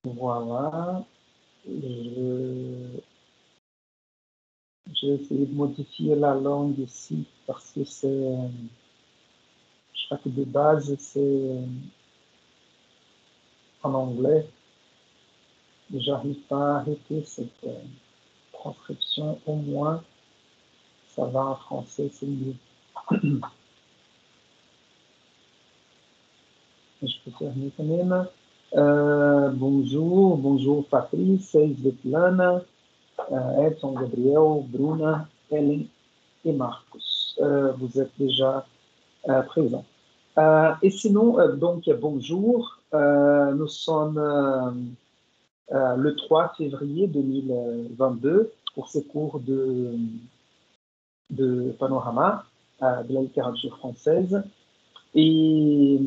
Voilà. Je vais essayer de modifier la langue ici parce que je crois que de base, c'est en anglais. J'arrive pas à arrêter cette transcription. Au moins, ça va en français, c'est mieux. Je peux fermer quand même. Bonjour Patrice, Svetlana, Edson, Gabriel, Bruna, Helen et Marcos. Vous êtes déjà présents. Et sinon, donc bonjour, nous sommes le 3 février 2022 pour ces cours de panorama de la littérature française. Et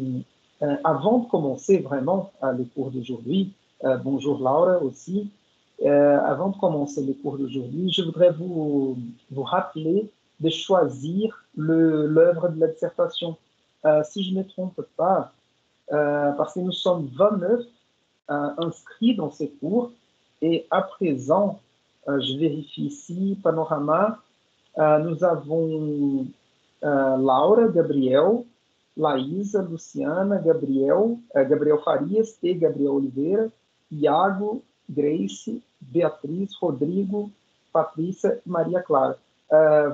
avant de commencer vraiment les cours d'aujourd'hui, bonjour Laura aussi, avant de commencer les cours d'aujourd'hui, je voudrais vous rappeler de choisir l'œuvre de la dissertation. Si je ne me trompe pas, parce que nous sommes 29 inscrits dans ces cours, et à présent, je vérifie ici, panorama, nous avons Laura, Gabriel, Laísa, Luciana, Gabriel Farias e Gabriel Oliveira, Iago, Grace, Beatriz, Rodrigo, Patrícia et Maria Clara.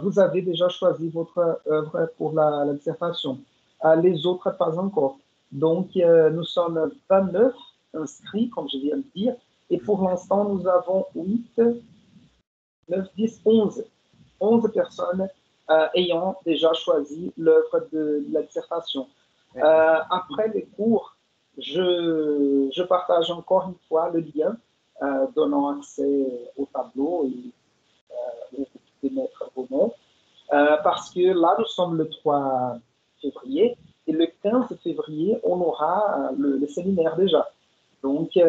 Vous avez déjà choisi votre œuvre pour la dissertation. Les autres, pas encore. Donc, nous sommes 29 inscrits, comme je viens de dire, et pour l'instant, nous avons 8, 9, 10, 11 personnes ayant déjà choisi l'œuvre de la dissertation. Après les cours, je partage encore une fois le lien donnant accès au tableau et où vous pouvez mettre vos noms. Parce que là, nous sommes le 3 février et le 15 février, on aura le séminaire déjà. Donc,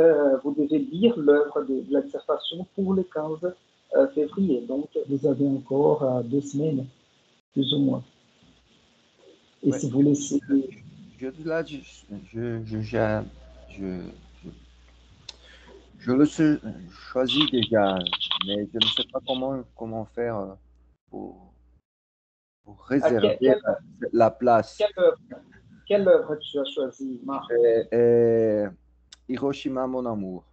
vous devez lire l'œuvre de la dissertation pour le 15 février. Donc, vous avez encore 2 semaines, plus ou moins. Et Ouais, si vous laissez... là, je le choisis déjà, mais je ne sais pas comment faire pour, pour réserver quelle, la place. quelle œuvre tu as choisi, Marc? Hiroshima, mon amour.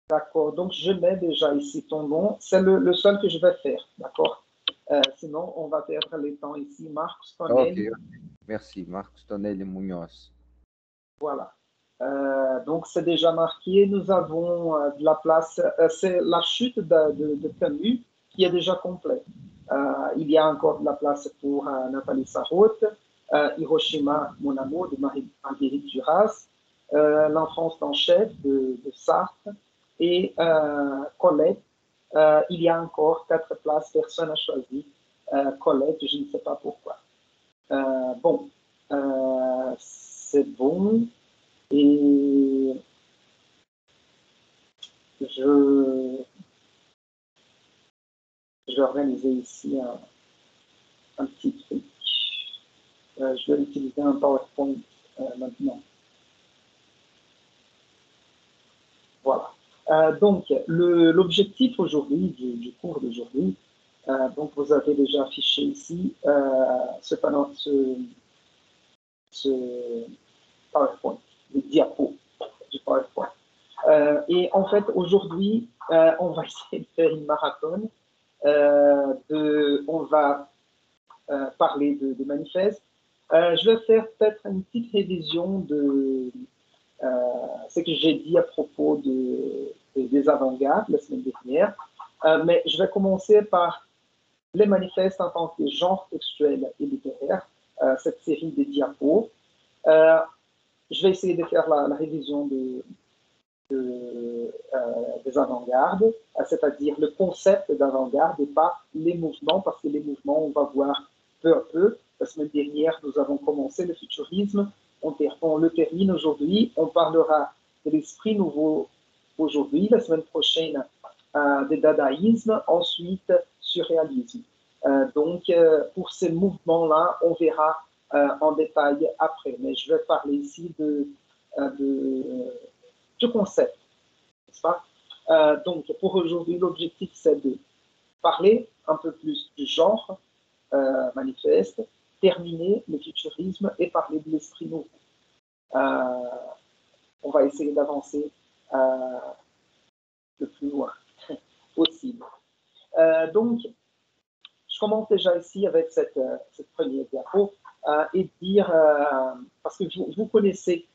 D'accord, donc je mets déjà ici ton nom. C'est le seul que je vais faire, d'accord? Sinon, on va perdre les temps ici. Marc Ok, Stonelli, merci. Marc Stonelli Munoz. voilà. Donc c'est déjà marqué. Nous avons de la place. C'est la chute de Camus qui est déjà complète. Il y a encore de la place pour Nathalie Sarraute, Hiroshima, mon amour de Marguerite Duras, L'enfance en chef de Sartre et Colette. Il y a encore 4 places, personne n'a choisi. Colette, je ne sais pas pourquoi. Bon, c'est bon. Et je vais organiser ici un petit truc. Je vais utiliser un PowerPoint maintenant. Voilà. Donc, l'objectif aujourd'hui, du cours d'aujourd'hui, donc vous avez déjà affiché ici ce PowerPoint, le diapo du PowerPoint. Et en fait, aujourd'hui, on va essayer de faire une marathon. On va parler de manifeste. Je vais faire peut-être une petite révision de ce que j'ai dit à propos des avant-gardes la semaine dernière. Mais je vais commencer par les manifestes en tant que genre textuel et littéraire, cette série de diapos. Je vais essayer de faire la révision des avant-gardes, c'est-à-dire le concept d'avant-garde et pas les mouvements, parce que les mouvements, on va voir peu à peu. La semaine dernière, nous avons commencé le futurisme, on le termine aujourd'hui, on parlera de l'esprit nouveau aujourd'hui, la semaine prochaine, de dadaïsme, ensuite surréalisme. Donc, pour ces mouvements-là, on verra en détail après, mais je vais parler ici du concept, n'est-ce pas? Donc, pour aujourd'hui, l'objectif, c'est de parler un peu plus du genre manifeste, terminer le futurisme et parler de l'esprit nouveau. On va essayer d'avancer le plus loin possible. Donc, je commence déjà ici avec cette première diapo et dire, parce que vous connaissez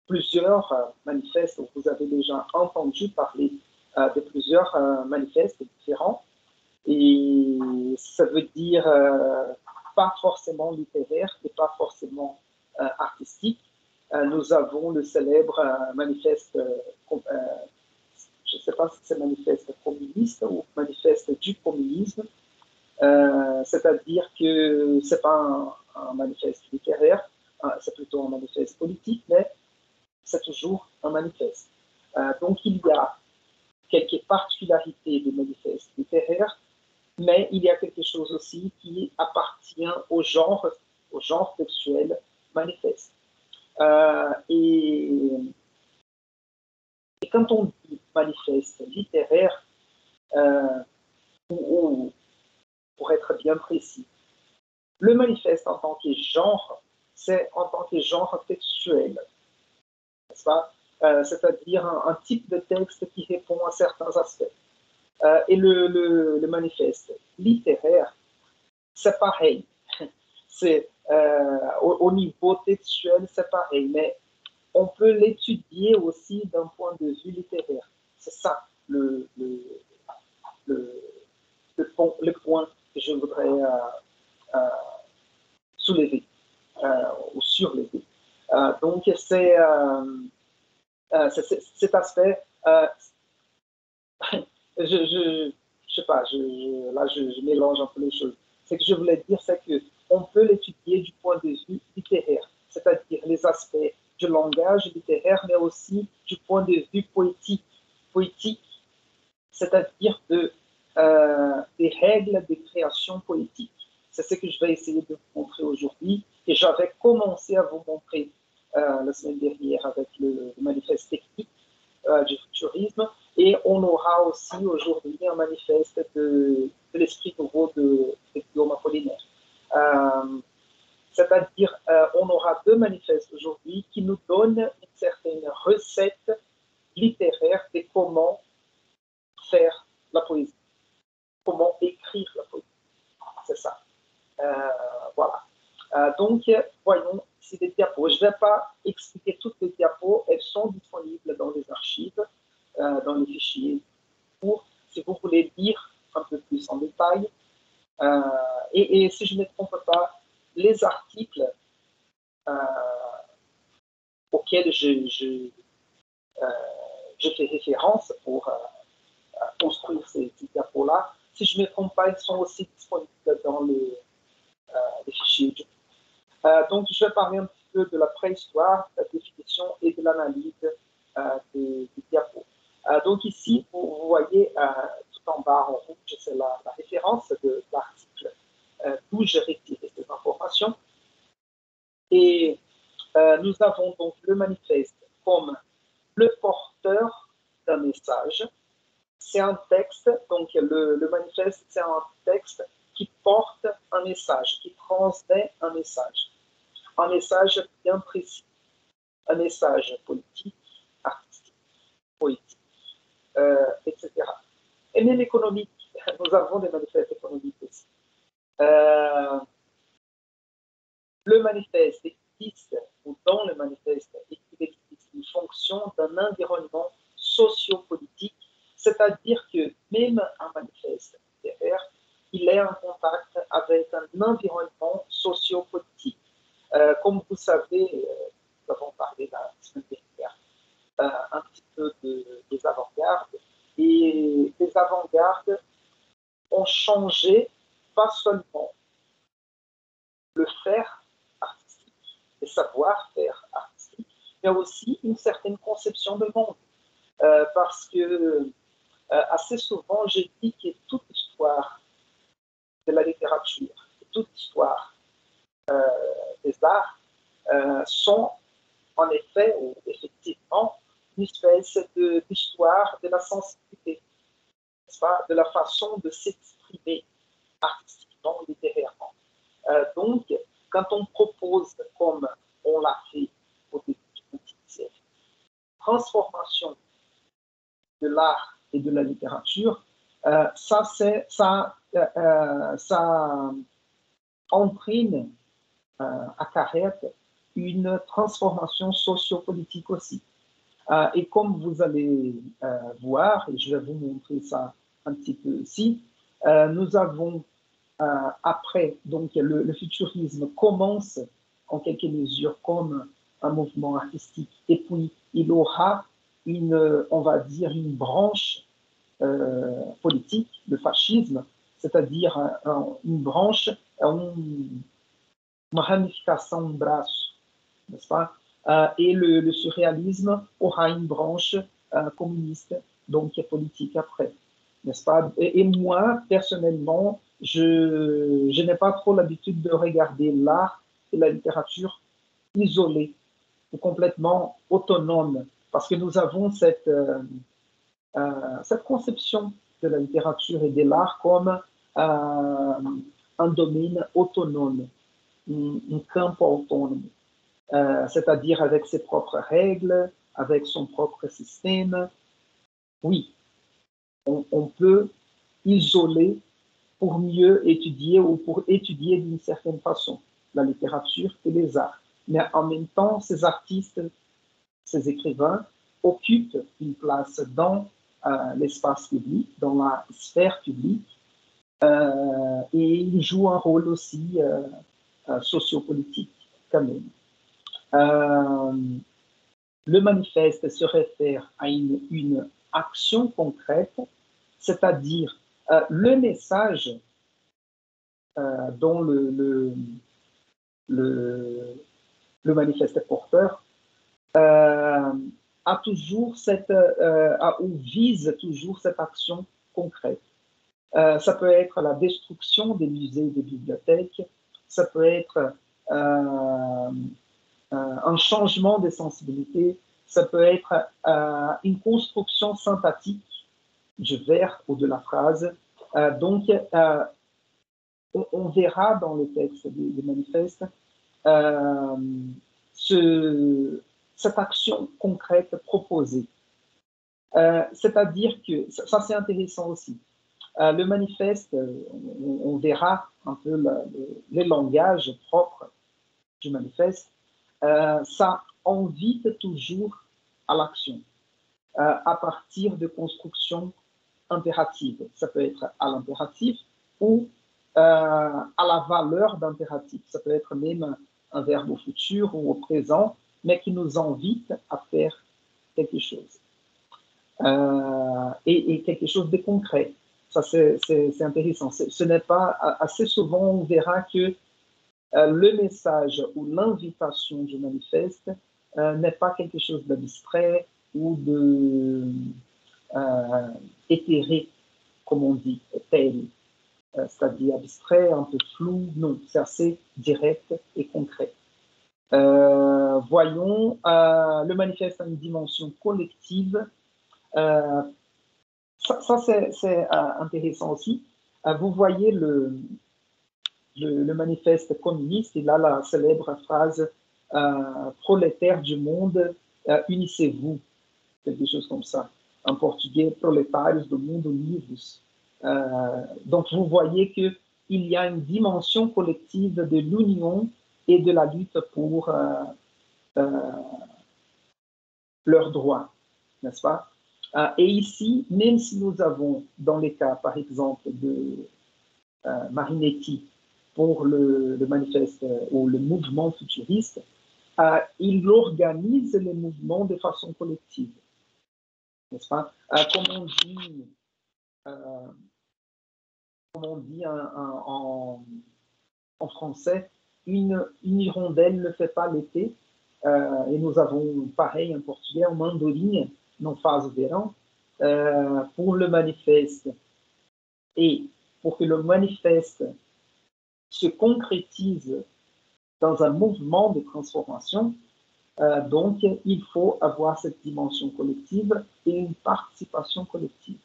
plusieurs manifestes, vous avez déjà entendu parler de plusieurs manifestes différents, et ça veut dire pas forcément littéraire et pas forcément artistique. Nous avons le célèbre manifeste, je ne sais pas si c'est manifeste communiste ou manifeste du communisme, c'est-à-dire que ce n'est pas un manifeste littéraire, c'est plutôt un manifeste politique, mais c'est toujours un manifeste. Donc il y a quelques particularités des manifestes littéraires, mais il y a quelque chose aussi qui appartient au genre textuel manifeste. Et quand on dit manifeste littéraire, ou pour être bien précis, le manifeste en tant que genre, c'est en tant que genre textuel, n'est-ce pas? C'est-à-dire un type de texte qui répond à certains aspects. Et le manifeste littéraire, c'est pareil. C'est, au niveau textuel, c'est pareil, mais on peut l'étudier aussi d'un point de vue littéraire. C'est ça le point que je voudrais soulever ou surlever. Donc, c'est cet aspect. Je sais pas, là, je mélange un peu les choses. Ce que je voulais dire, c'est qu'on peut l'étudier du point de vue littéraire, c'est-à-dire les aspects du langage littéraire, mais aussi du point de vue poétique. Poétique, c'est-à-dire des règles de création poétique. C'est ce que je vais essayer de vous montrer aujourd'hui, et j'avais commencé à vous montrer la semaine dernière avec le manifeste technique du futurisme, et on aura aussi aujourd'hui un manifeste de l'esprit nouveau de Guillaume Apollinaire. C'est-à-dire, on aura deux manifestes aujourd'hui qui nous donnent une certaine recette littéraire de comment faire la poésie, comment écrire la poésie. C'est ça. Voilà. Donc, voyons ici des diapos. Je ne vais pas expliquer toutes les diapos, elles sont disponibles dans les archives, dans les fichiers pour, si vous voulez lire un peu plus en détail. Et si je ne me trompe pas, les articles auxquels je fais référence pour construire ces diapos-là, si je ne me trompe pas, ils sont aussi disponibles dans les fichiers. Donc, je vais parler un petit peu de la préhistoire, de la définition et de l'analyse des diapos. Donc, ici, vous voyez tout en bas en rouge, c'est la référence de l'article d'où j'ai retiré ces informations. Et nous avons donc le manifeste comme le porteur d'un message. C'est un texte, donc le manifeste, c'est un texte qui porte un message, qui transmet un message bien précis, un message politique, artistique, poétique, etc. Et même économique, nous avons des manifestes économiques aussi. Le manifeste existe, ou dans le manifeste, il existe une fonction d'un environnement sociopolitique, c'est-à-dire que même un manifeste littéraire, il est en contact avec un environnement sociopolitique. Comme vous savez, nous avons parlé la semaine dernière un petit peu des avant-gardes, et les avant-gardes ont changé pas seulement le faire artistique, le savoir-faire artistique, mais aussi une certaine conception de monde. Parce que assez souvent, je dis que toute histoire de la littérature, toute histoire des arts sont en effet, ou effectivement, une espèce d'histoire de la sensibilité, n'est-ce pas, de la façon de s'exprimer artistiquement, littérairement. Donc, quand on propose, comme on l'a fait au début du XXe, transformation de l'art et de la littérature, ça entraîne acarrête une transformation sociopolitique aussi. Et comme vous allez voir, et je vais vous montrer ça un petit peu ici, nous avons après, donc le futurisme commence en quelque mesure comme un mouvement artistique, et puis il aura on va dire, une branche politique, le fascisme, c'est-à-dire une branche, une ramification, un braço, n'est-ce pas? Et le surréalisme aura une branche communiste, donc politique après, n'est-ce pas? Et moi, personnellement, je n'ai pas trop l'habitude de regarder l'art et la littérature isolés ou complètement autonomes, parce que nous avons cette conception de la littérature et de l'art comme un domaine autonome, un campo autonome, c'est-à-dire avec ses propres règles, avec son propre système. Oui, on peut isoler pour mieux étudier ou pour étudier d'une certaine façon la littérature et les arts. Mais en même temps, ces artistes, ces écrivains occupent une place dans l'espace public, dans la sphère publique, et ils jouent un rôle aussi sociopolitique quand même. Le manifeste se réfère à une action concrète, c'est-à-dire le message dont le manifeste est porteur a toujours ou vise toujours cette action concrète. Ça peut être la destruction des musées et des bibliothèques, ça peut être un changement des sensibilités, ça peut être une construction sympathique du vers ou de la phrase. Donc, on verra dans le texte des manifestes cette action concrète proposée. C'est-à-dire que, ça c'est intéressant aussi, le manifeste, on verra un peu le langage propre du manifeste, ça invite toujours à l'action, à partir de constructions impératives. Ça peut être à l'impératif ou à la valeur d'impératif. Ça peut être même un verbe au futur ou au présent, mais qui nous invite à faire quelque chose. Et quelque chose de concret. Ça, c'est intéressant. Ce n'est pas assez souvent, on verra que le message ou l'invitation du manifeste n'est pas quelque chose d'abstrait ou éthéré, comme on dit, éthéré, c'est-à-dire abstrait, un peu flou. Non, c'est assez direct et concret. Voyons, le manifeste a une dimension collective. Ça c'est intéressant aussi. Vous voyez le manifeste communiste, il a la célèbre phrase prolétaires du monde, unissez-vous, quelque chose comme ça. En portugais, proletários do mundo, univos. Donc vous voyez qu'il y a une dimension collective de l'union et de la lutte pour leurs droits, n'est-ce pas? Et ici, même si nous avons, dans les cas, par exemple, de Marinetti pour le manifeste ou le mouvement futuriste, il organise les mouvements de façon collective, n'est-ce pas? Comme on dit en français, une hirondelle ne fait pas l'été, et nous avons pareil en portugais, uma andorinha não faz o verão. Pour le manifeste et pour que le manifeste se concrétise dans un mouvement de transformation, Donc, il faut avoir cette dimension collective et une participation collective.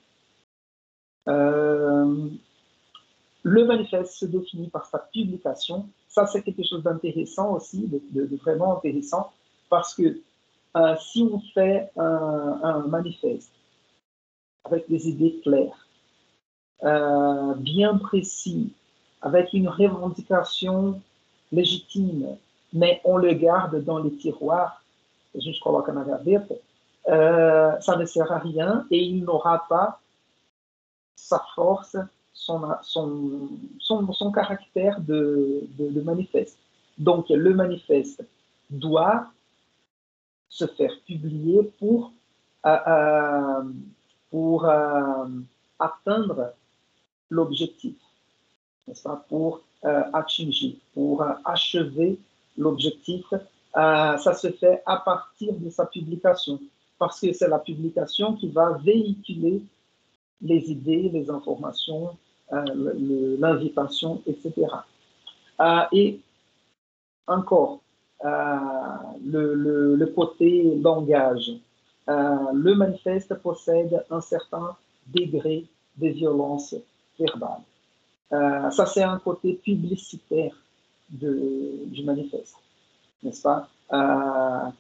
Le manifeste se définit par sa publication. Ça, c'est quelque chose d'intéressant aussi, de vraiment intéressant, parce que si on fait un manifeste avec des idées claires, bien précis, avec une revendication légitime, mais on le garde dans les tiroirs, je coloque na gaveta, ça ne sert à rien et il n'aura pas sa force, son caractère de manifeste. Donc, le manifeste doit se faire publier pour atteindre l'objectif, n'est-ce pas, pour achinger, pour achever l'objectif. Ça se fait à partir de sa publication, parce que c'est la publication qui va véhiculer les idées, les informations, l'invitation, etc. Et encore, le côté langage. Le manifeste possède un certain degré de violence verbale. Ça, c'est un côté publicitaire du manifeste, n'est-ce pas?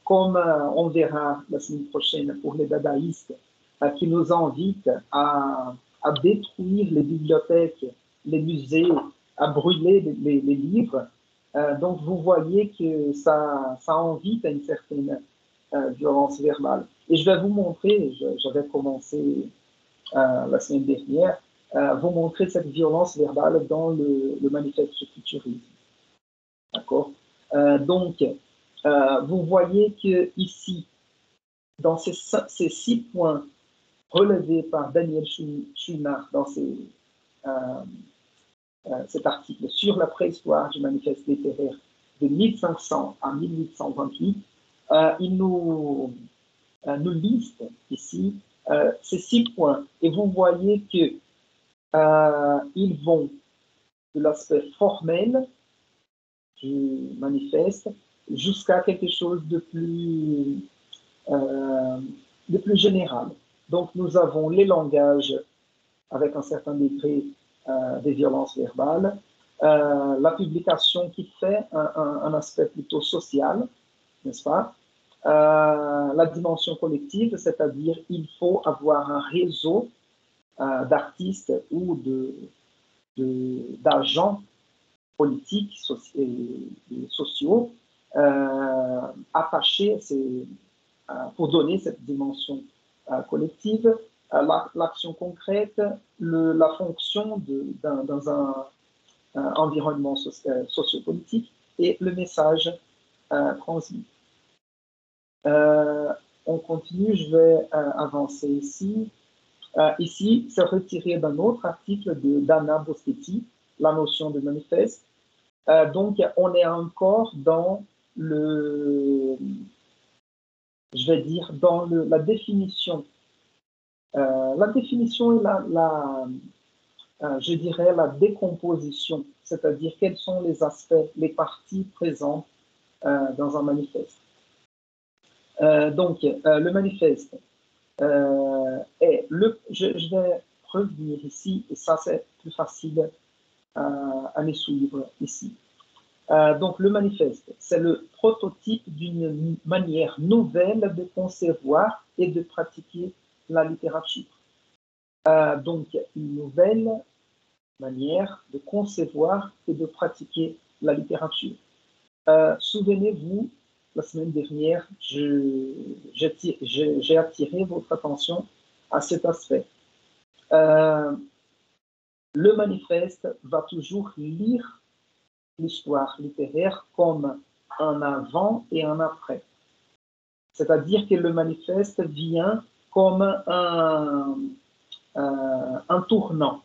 Comme on verra la semaine prochaine pour les dadaïstes, qui nous invitent à détruire les bibliothèques, les musées, à brûler les livres. Donc, vous voyez que ça invite à une certaine violence verbale. Et je vais vous montrer, j'avais commencé la semaine dernière, vous montrer cette violence verbale dans le manifeste du futurisme. D'accord? Donc, vous voyez que ici, dans ces 6 points relevés par Daniel Schunach dans cet article sur la préhistoire du manifeste littéraire de 1500 à 1828, il nous liste ici ces 6 points. Et vous voyez qu'ils vont de l'aspect formel du manifeste jusqu'à quelque chose de plus général. Donc, nous avons les langages avec un certain degré de violence verbale, la publication qui fait un aspect plutôt social, n'est-ce pas? La dimension collective, c'est-à-dire il faut avoir un réseau d'artistes ou d'agents politiques et sociaux attachés pour donner cette dimension collective, l'action concrète, la fonction dans un environnement sociopolitique et le message transmis. On continue, je vais avancer ici. Ici, c'est retiré d'un autre article d'Anna Boschetti, la notion de manifeste. Donc, on est encore dans je vais dire, dans la définition. La définition et je dirais la décomposition, c'est-à-dire quels sont les aspects, les parties présentes dans un manifeste. Donc, le manifeste je vais revenir ici, et ça c'est plus facile à les suivre ici. Donc, le manifeste, c'est le prototype d'une manière nouvelle de concevoir et de pratiquer la littérature. Donc, une nouvelle manière de concevoir et de pratiquer la littérature. Souvenez-vous, la semaine dernière, j'ai attiré votre attention à cet aspect. Le manifeste va toujours lire l'histoire littéraire comme un avant et un après. C'est-à-dire que le manifeste vient comme un tournant,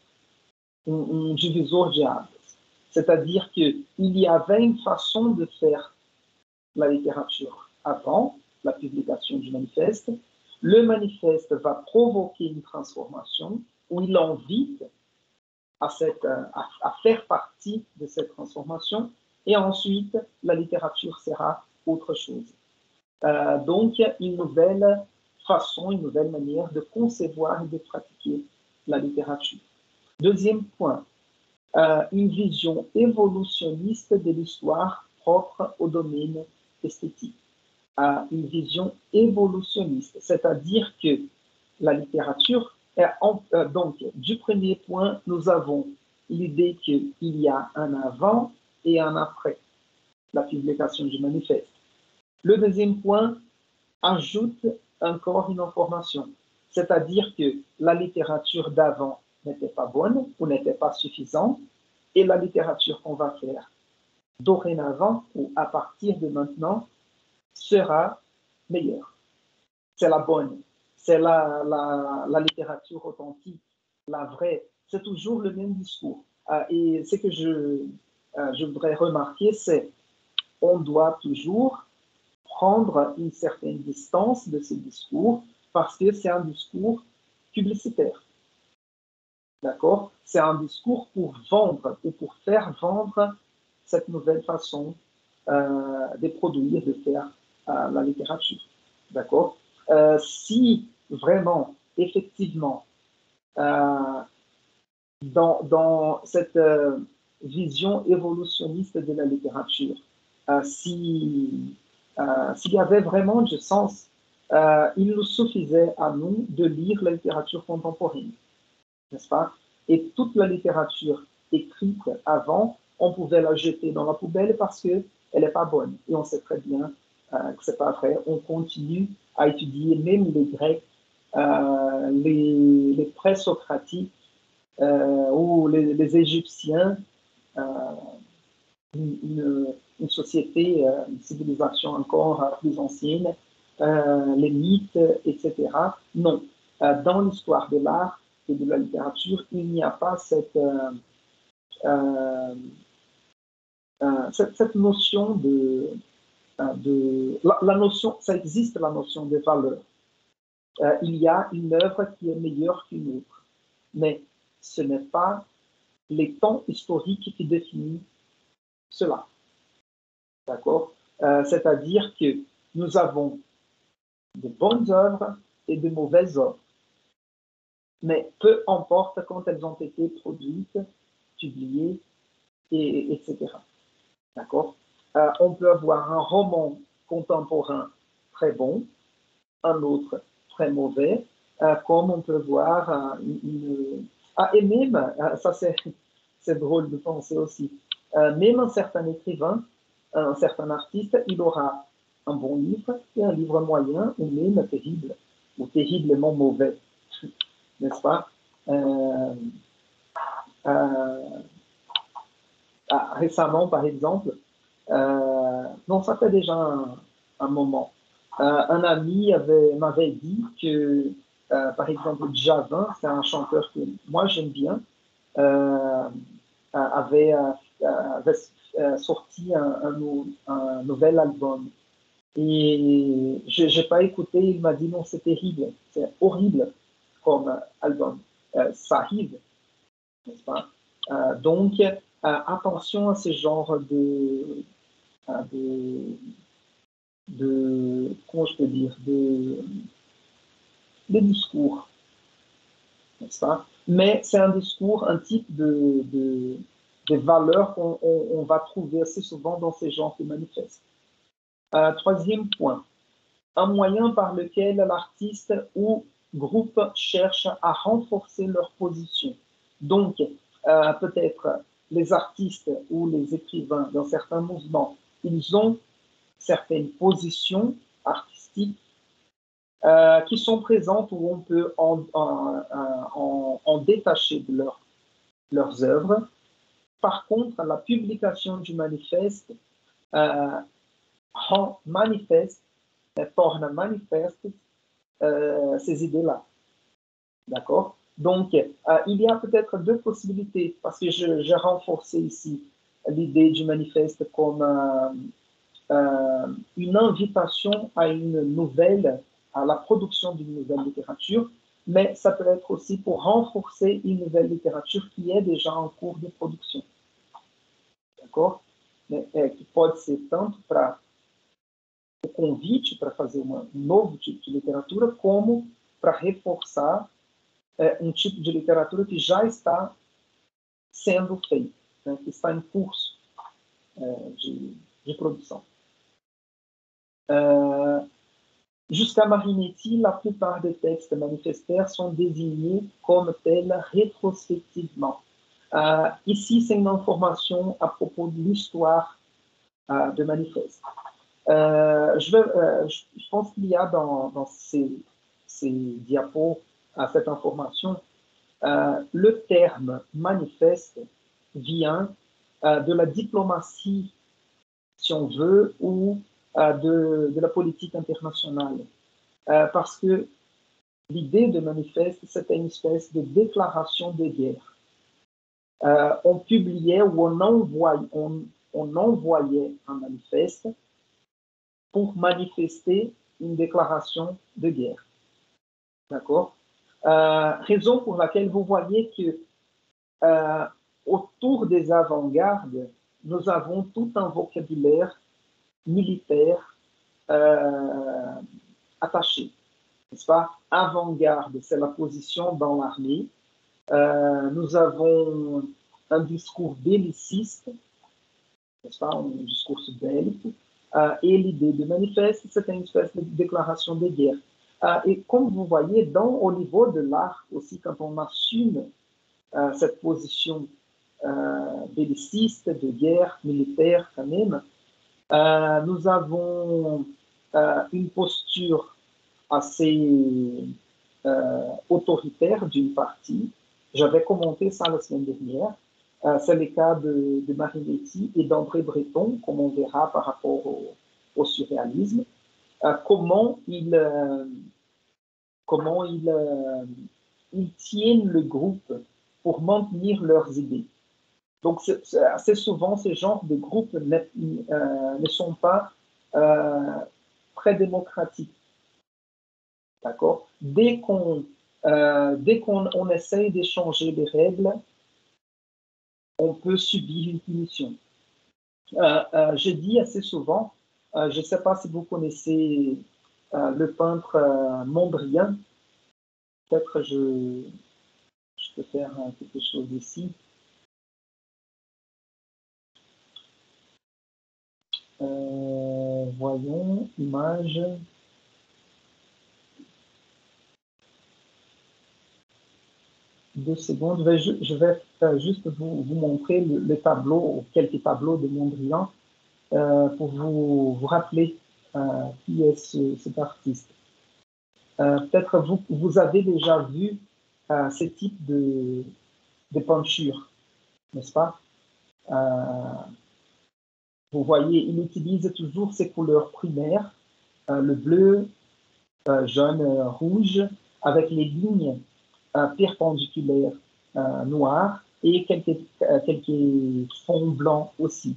un divisor de águas. C'est-à-dire qu'il y avait une façon de faire la littérature avant la publication du manifeste. Le manifeste va provoquer une transformation où il invite à faire partie de cette transformation et ensuite la littérature sera autre chose. Donc, une nouvelle façon, une nouvelle manière de concevoir et de pratiquer la littérature. Deuxième point, une vision évolutionniste de l'histoire propre au domaine esthétique. Une vision évolutionniste, c'est-à-dire que la littérature, donc du premier point, nous avons l'idée qu'il y a un avant et un après la publication du manifeste. Le deuxième point ajoute encore une information, c'est-à-dire que la littérature d'avant n'était pas bonne ou n'était pas suffisante, et la littérature qu'on va faire dorénavant ou à partir de maintenant sera meilleure. C'est la bonne, c'est la littérature authentique, la vraie. C'est toujours le même discours. Et ce que je voudrais remarquer, c'est on doit toujours prendre une certaine distance de ce discours parce que c'est un discours publicitaire. D'accord? C'est un discours pour vendre ou pour faire vendre cette nouvelle façon de produire, de faire la littérature. D'accord? Si vraiment, effectivement, dans cette vision évolutionniste de la littérature, s'il y avait vraiment du sens, il nous suffisait à nous de lire la littérature contemporaine, n'est-ce pas? Et toute la littérature écrite avant, on pouvait la jeter dans la poubelle parce qu'elle n'est pas bonne. Et on sait très bien que ce n'est pas vrai. On continue à étudier même les Grecs, les présocratiques ou les Égyptiens, une société, une civilisation encore plus ancienne, les mythes, etc. Non. Dans l'histoire de l'art et de la littérature, il n'y a pas cette notion la notion, ça existe la notion de valeur. Il y a une œuvre qui est meilleure qu'une autre, mais ce n'est pas les temps historiques qui définissent cela. D'accord? C'est-à-dire que nous avons de bonnes œuvres et de mauvaises œuvres. Mais peu importe quand elles ont été produites, publiées, etc. D'accord? On peut avoir un roman contemporain très bon, un autre très mauvais, comme on peut voir et même, ça c'est drôle de penser aussi, même un certain écrivain, un certain artiste, il aura un bon livre et un livre moyen ou même terrible, ou terriblement mauvais, n'est-ce pas? Récemment, par exemple, non, ça fait déjà un moment, un ami m'avait dit que, par exemple, Djavin, c'est un chanteur que moi j'aime bien, avait sorti un nouvel album. Et je n'ai pas écouté, il m'a dit non, c'est terrible, c'est horrible comme album. Ça arrive, n'est-ce pas? Donc, attention à ce genre comment je peux dire, de discours, n'est-ce pas? Mais c'est un discours, un type de valeurs qu'on va trouver assez souvent dans ces genres de manifestes. Troisième point, un moyen par lequel l'artiste ou groupe cherche à renforcer leur position. Donc, peut-être les artistes ou les écrivains dans certains mouvements, ils ont certaines positions artistiques qui sont présentes où on peut en détacher de leurs œuvres. Par contre, la publication du manifeste rend manifeste, torna manifeste ces idées-là. D'accord? Donc, il y a peut-être deux possibilités, parce que j'ai renforcé ici l'idée du manifeste comme une invitation à à la production d'une nouvelle littérature, mais ça peut être aussi pour renforcer une nouvelle littérature qui est déjà en cours de production. D'accord? Qui pode ser tanto para o convite para fazer um novo tipo de literatura, como para reforçar um tipo de literatura que já está sendo feito, né, que está em curso de produção. Jusqu'à Marinetti, la plupart des textes manifestaires sont désignés comme tels rétrospectivement. Ici, c'est une information à propos de l'histoire de Manifeste. Je pense qu'il y a dans ces diapos cette information. Le terme manifeste vient de la diplomatie, si on veut, ou de la politique internationale. Parce que l'idée de manifeste, c'était une espèce de déclaration de guerre. On publiait ou on envoyait un manifeste pour manifester une déclaration de guerre. D'accord? Raison pour laquelle vous voyez que autour des avant-gardes, nous avons tout un vocabulaire militaire attaché, n'est-ce pas? Avant-garde, c'est la position dans l'armée. Nous avons un discours belliciste, n'est-ce pas? Un discours bellique. Et l'idée de manifeste, c'est une espèce de déclaration de guerre. Et comme vous voyez, au niveau de l'art aussi, quand on assume cette position belliciste, de guerre, militaire quand même, nous avons une posture assez autoritaire d'une partie. J'avais commenté ça la semaine dernière. C'est le cas de Marinetti et d'André Breton, comme on verra par rapport au surréalisme. Comment ils tiennent le groupe pour maintenir leurs idées. Donc, assez souvent, ce genre de groupes ne sont pas très démocratiques. D'accord? Dès qu'on essaye de changer les règles, on peut subir une punition. Je dis assez souvent, je ne sais pas si vous connaissez le peintre Mondrian. Peut-être je peux faire quelque chose ici. Voyons, image. Deux secondes. Je vais juste vous montrer le tableau, quelques tableaux de Mondrian pour vous rappeler qui est cet artiste. Peut-être vous avez déjà vu ce type de peinture, n'est-ce pas? Vous voyez, il utilise toujours ses couleurs primaires, le bleu, jaune, rouge, avec les lignes perpendiculaires noires et quelques fonds blancs aussi.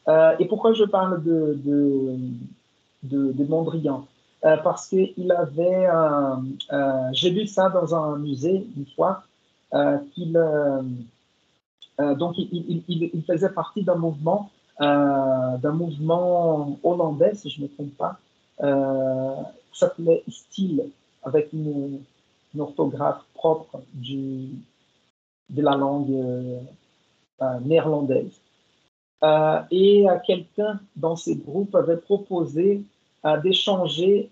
Et pourquoi je parle de Mondrian? Parce qu'il avait, j'ai lu ça dans un musée une fois, donc il faisait partie d'un mouvement hollandais, si je ne me trompe pas, qui s'appelait Style, avec une orthographe propre de la langue néerlandaise. Et quelqu'un dans ces groupes avait proposé d'échanger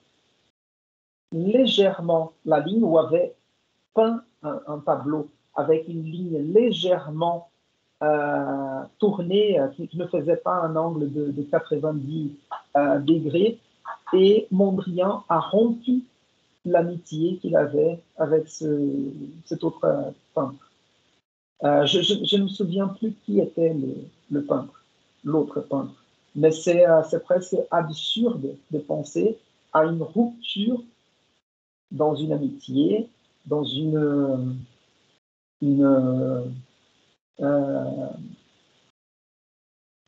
légèrement la ligne, ou avait peint un tableau avec une ligne légèrement tournée, qui ne faisait pas un angle de 90 degrés, et Mondrian a rompu l'amitié qu'il avait avec cet autre peintre. Je ne me souviens plus qui était le peintre, l'autre peintre, mais c'est presque absurde de penser à une rupture dans une amitié, dans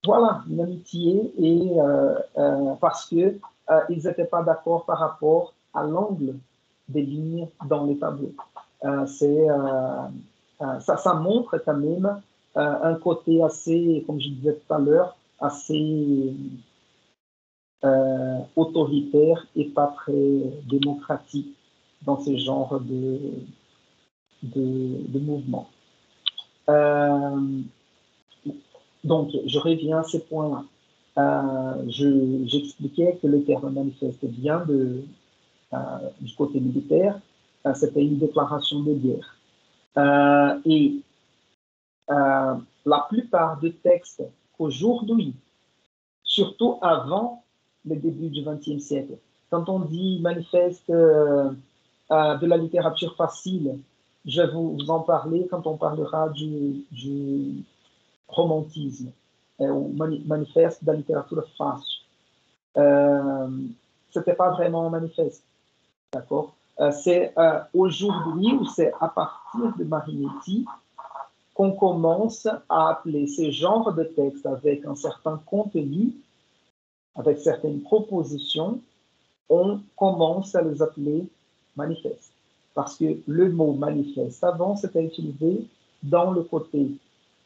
voilà, une amitié, et parce que ils n'étaient pas d'accord par rapport à l'angle des lignes dans les tableaux. Ça montre quand même un côté assez, comme je disais tout à l'heure, assez autoritaire et pas très démocratique dans ce genre de mouvement. Donc, je reviens à ces points-là. J'expliquais que le terme manifeste vient du côté militaire. C'était une déclaration de guerre. Et la plupart des textes qu'aujourd'hui, surtout avant le début du XXe siècle, quand on dit manifeste de la littérature facile, je vais vous en parler quand on parlera du romantisme, ou manifeste de la littérature fácil. C'était pas vraiment un manifeste, d'accord? C'est aujourd'hui, ou c'est à partir de Marinetti, qu'on commence à appeler ce genre de texte avec un certain contenu, avec certaines propositions, on commence à les appeler manifestes. Parce que le mot manifeste avant, c'était utilisé dans le côté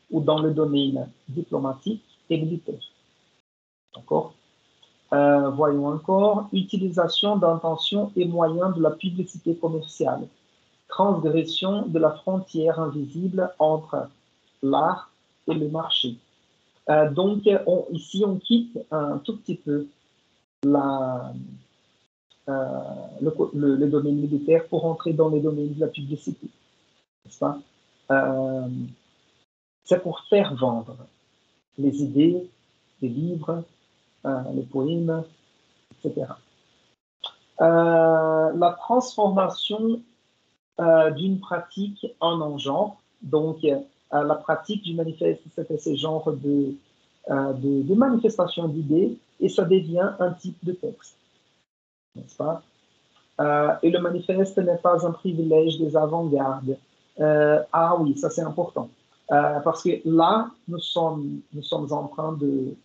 ou dans le domaine diplomatique et militaire. D'accord? Voyons encore, utilisation d'intentions et moyens de la publicité commerciale, transgression de la frontière invisible entre l'art et le marché. Donc, ici, on quitte un tout petit peu le domaine militaire pour entrer dans le domaine de la publicité. N'est-ce pas? C'est pour faire vendre les idées, les livres, les poèmes, etc. La transformation d'une pratique en un genre. Donc, la pratique du manifeste, c'était ce genre de manifestation d'idées et ça devient un type de texte. N'est-ce pas? Et le manifeste n'est pas un privilège des avant-gardes. Ah oui, ça c'est important. Parce que là, nous sommes en train de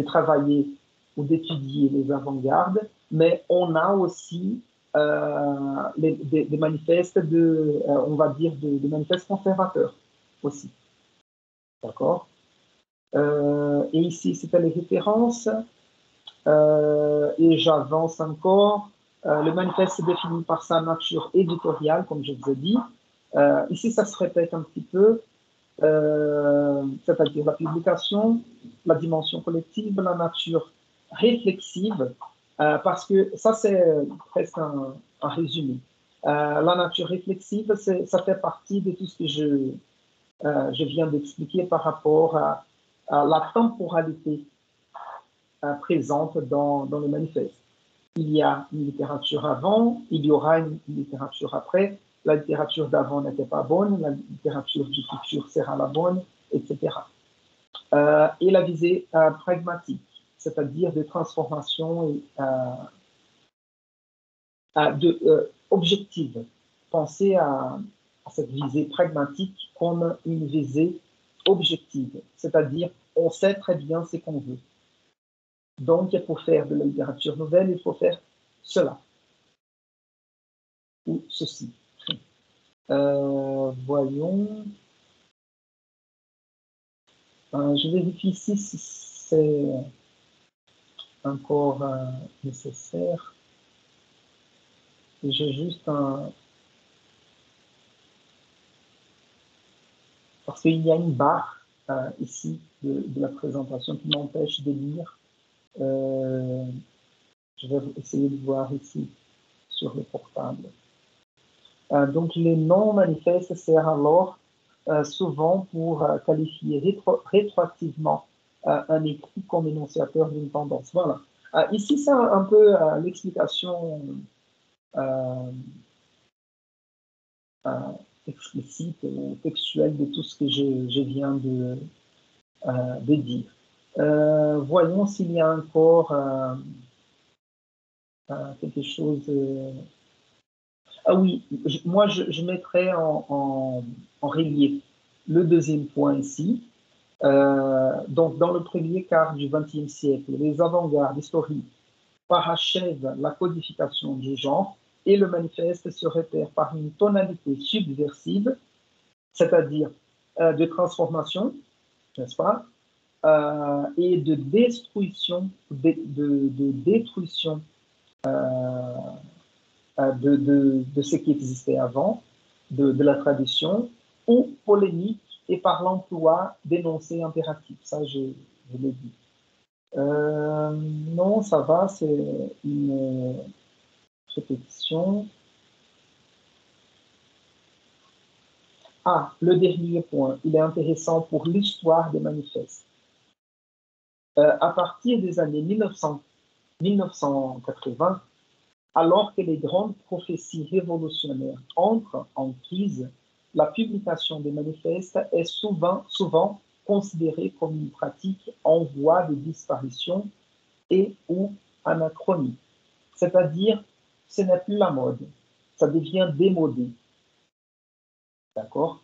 travailler ou d'étudier les avant-gardes, mais on a aussi des manifestes on va dire, des manifestes conservateurs aussi. D'accord? Et ici, c'était les références. Et j'avance encore. Le manifeste se définit par sa nature éditoriale, comme je vous ai dit. Ici, ça se répète un petit peu, c'est-à-dire la publication, la dimension collective, la nature réflexive, parce que ça, c'est presque un résumé. La nature réflexive, ça fait partie de tout ce que je viens d'expliquer par rapport à la temporalité présente dans le manifeste. Il y a une littérature avant, il y aura une littérature après. La littérature d'avant n'était pas bonne, la littérature du futur sera la bonne, etc. Et la visée pragmatique, c'est-à-dire de transformation objective. Pensez à cette visée pragmatique comme une visée objective, c'est-à-dire on sait très bien ce qu'on veut. Donc, pour faire de la littérature nouvelle, il faut faire cela ou ceci. Voyons. Je vérifie ici si c'est encore nécessaire. J'ai juste un... Parce qu'il y a une barre ici de la présentation qui m'empêche de lire. Je vais essayer de voir ici sur le portable. Donc, les noms manifestes servent alors souvent pour qualifier rétroactivement un écrit comme énonciateur d'une tendance. Voilà. Ici, c'est un peu l'explication explicite ou textuelle de tout ce que je viens de dire. Voyons s'il y a encore quelque chose... Ah oui, moi je mettrais en relief le deuxième point ici. Donc, dans le premier quart du XXe siècle, les avant-gardes historiques parachèvent la codification du genre et le manifeste se repère par une tonalité subversive, c'est-à-dire de transformation, n'est-ce pas, et de destruction, de détruction de ce qui existait avant, de la tradition, ou polémique et par l'emploi d'énoncés impératifs. Ça, je l'ai dit. Non, ça va, c'est une répétition. Ah, le dernier point, il est intéressant pour l'histoire des manifestes. À partir des années 1980, alors que les grandes prophéties révolutionnaires entrent en crise, la publication des manifestes est souvent considérée comme une pratique en voie de disparition et ou anachronique. C'est-à-dire, ce n'est plus la mode, ça devient démodé. D'accord?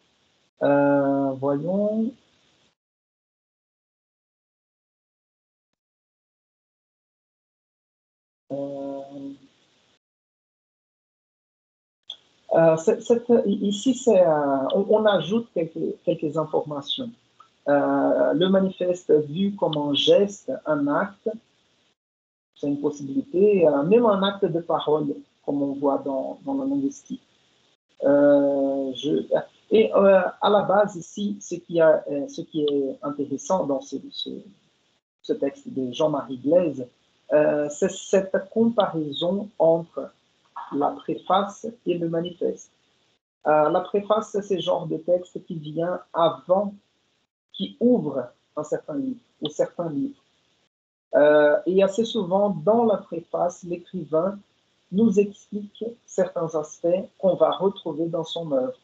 Voyons. Ici, on ajoute quelques informations. Le manifeste vu comme un geste, un acte, c'est une possibilité, même un acte de parole, comme on voit dans la linguistique. Et à la base, ici, ce qui est intéressant dans ce texte de Jean-Marie Glaise, c'est cette comparaison entre la préface et le manifeste. La préface, c'est ce genre de texte qui vient avant, qui ouvre un certain livre ou certains livres. Et assez souvent, dans la préface, l'écrivain nous explique certains aspects qu'on va retrouver dans son œuvre.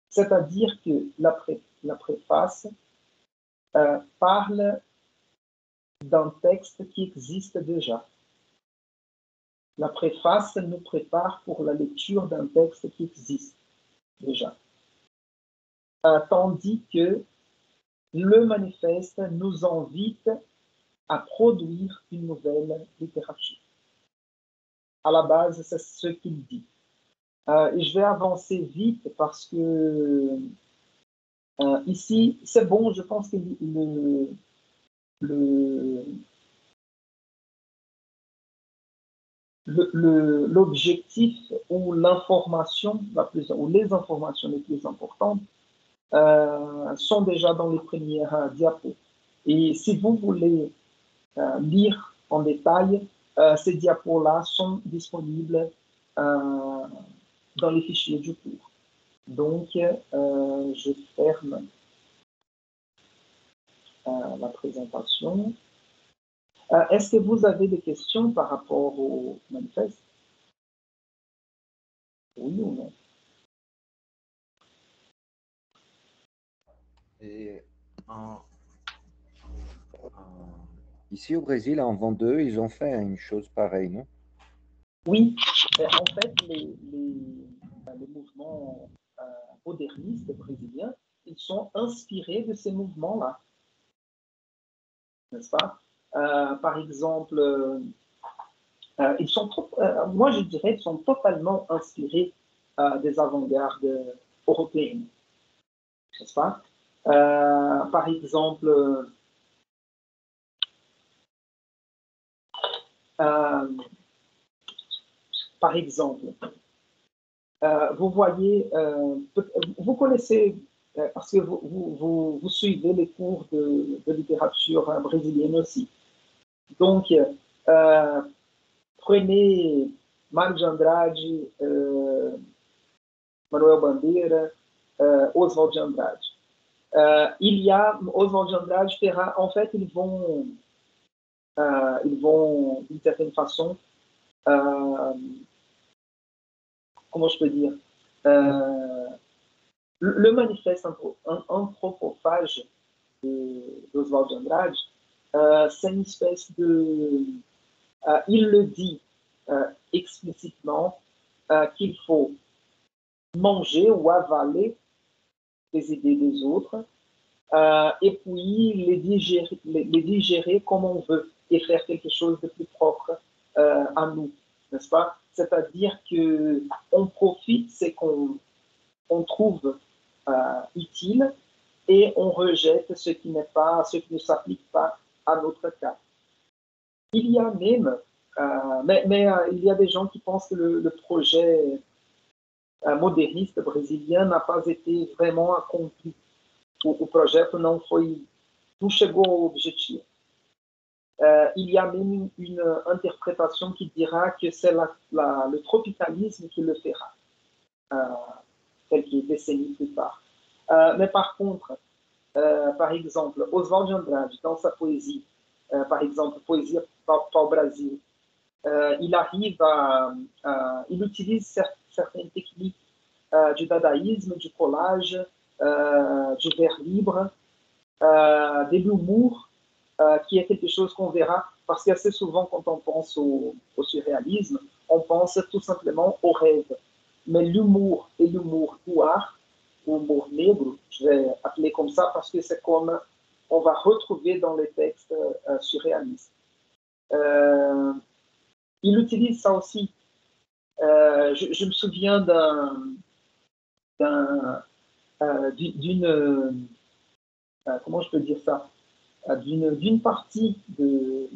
C'est-à-dire que la préface parle d'un texte qui existe déjà. La préface nous prépare pour la lecture d'un texte qui existe déjà. Tandis que le manifeste nous invite à produire une nouvelle littérature. À la base, c'est ce qu'il dit. Et je vais avancer vite parce que ici, c'est bon, je pense que l'objectif ou l'information ou les informations les plus importantes sont déjà dans les premières diapos. Et si vous voulez lire en détail, ces diapos-là sont disponibles dans les fichiers du cours. Donc, je ferme la présentation. Est-ce que vous avez des questions par rapport au manifeste? Oui ou non? Et ici au Brésil, en 22, ils ont fait une chose pareille, non? Oui, en fait, les mouvements modernistes brésiliens, ils sont inspirés de ces mouvements-là, n'est-ce pas? Par exemple, moi je dirais qu'ils sont totalement inspirés des avant-gardes européennes, n'est-ce pas? Par exemple, vous voyez, vous connaissez, parce que vous suivez les cours de littérature brésilienne aussi. Donc, prenez Mário de Andrade, Manuel Bandeira, Oswald de Andrade. Il y a Oswald de Andrade, Ferrat, en fait, ils vont d'une certaine façon, comment je peux dire, le manifeste anthropophage d'Oswald de Andrade, c'est une espèce de... il le dit explicitement qu'il faut manger ou avaler les idées des autres et puis les digérer comme on veut et faire quelque chose de plus propre à nous, n'est-ce pas? C'est-à-dire qu'on profite, c'est qu'on trouve utile et on rejette ce qui n'est pas, ce qui ne s'applique pas à notre cas. Il y a même, il y a des gens qui pensent que le projet moderniste brésilien n'a pas été vraiment accompli. O projeto não chegou ao objetivo. Il y a même une interprétation qui dira que c'est le tropicalisme qui le fera, quelques décennies plus tard. Mais par contre, par exemple, Oswald de Andrade, dans sa poésie, par exemple, Poésie pau-brasil, il arrive il utilise certaines techniques du dadaïsme, du collage, du vers libre, de l'humour, qui est quelque chose qu'on verra, parce qu'assez souvent, quand on pense au surréalisme, on pense tout simplement au rêve. Mais l'humour et l'humour noir, humour negro, je vais appeler comme ça, parce que c'est comme on va retrouver dans les textes surréalistes. Il utilise ça aussi. Je me souviens d'une comment je peux dire ça, d'une partie de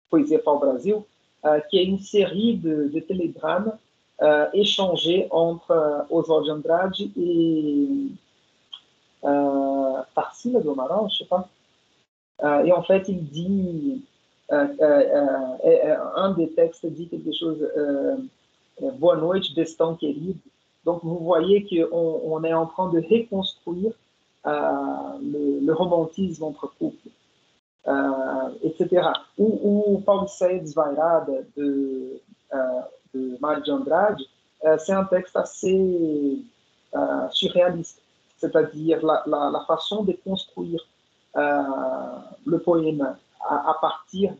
Poésie pau-brasil, qui est une série de télédrames échangés entre Oswald de Andrade et Tarsila do Amaral, je ne sais pas. Et en fait, il dit, un des textes dit quelque chose, Boa noite, destão querido. Donc, vous voyez qu'on est en train de reconstruire le romantisme entre couples, etc. O Paulicéia Desvairada de Mário de Andrade, c'est un texte assez surréaliste, c'est-à-dire la façon de construire le poème à partir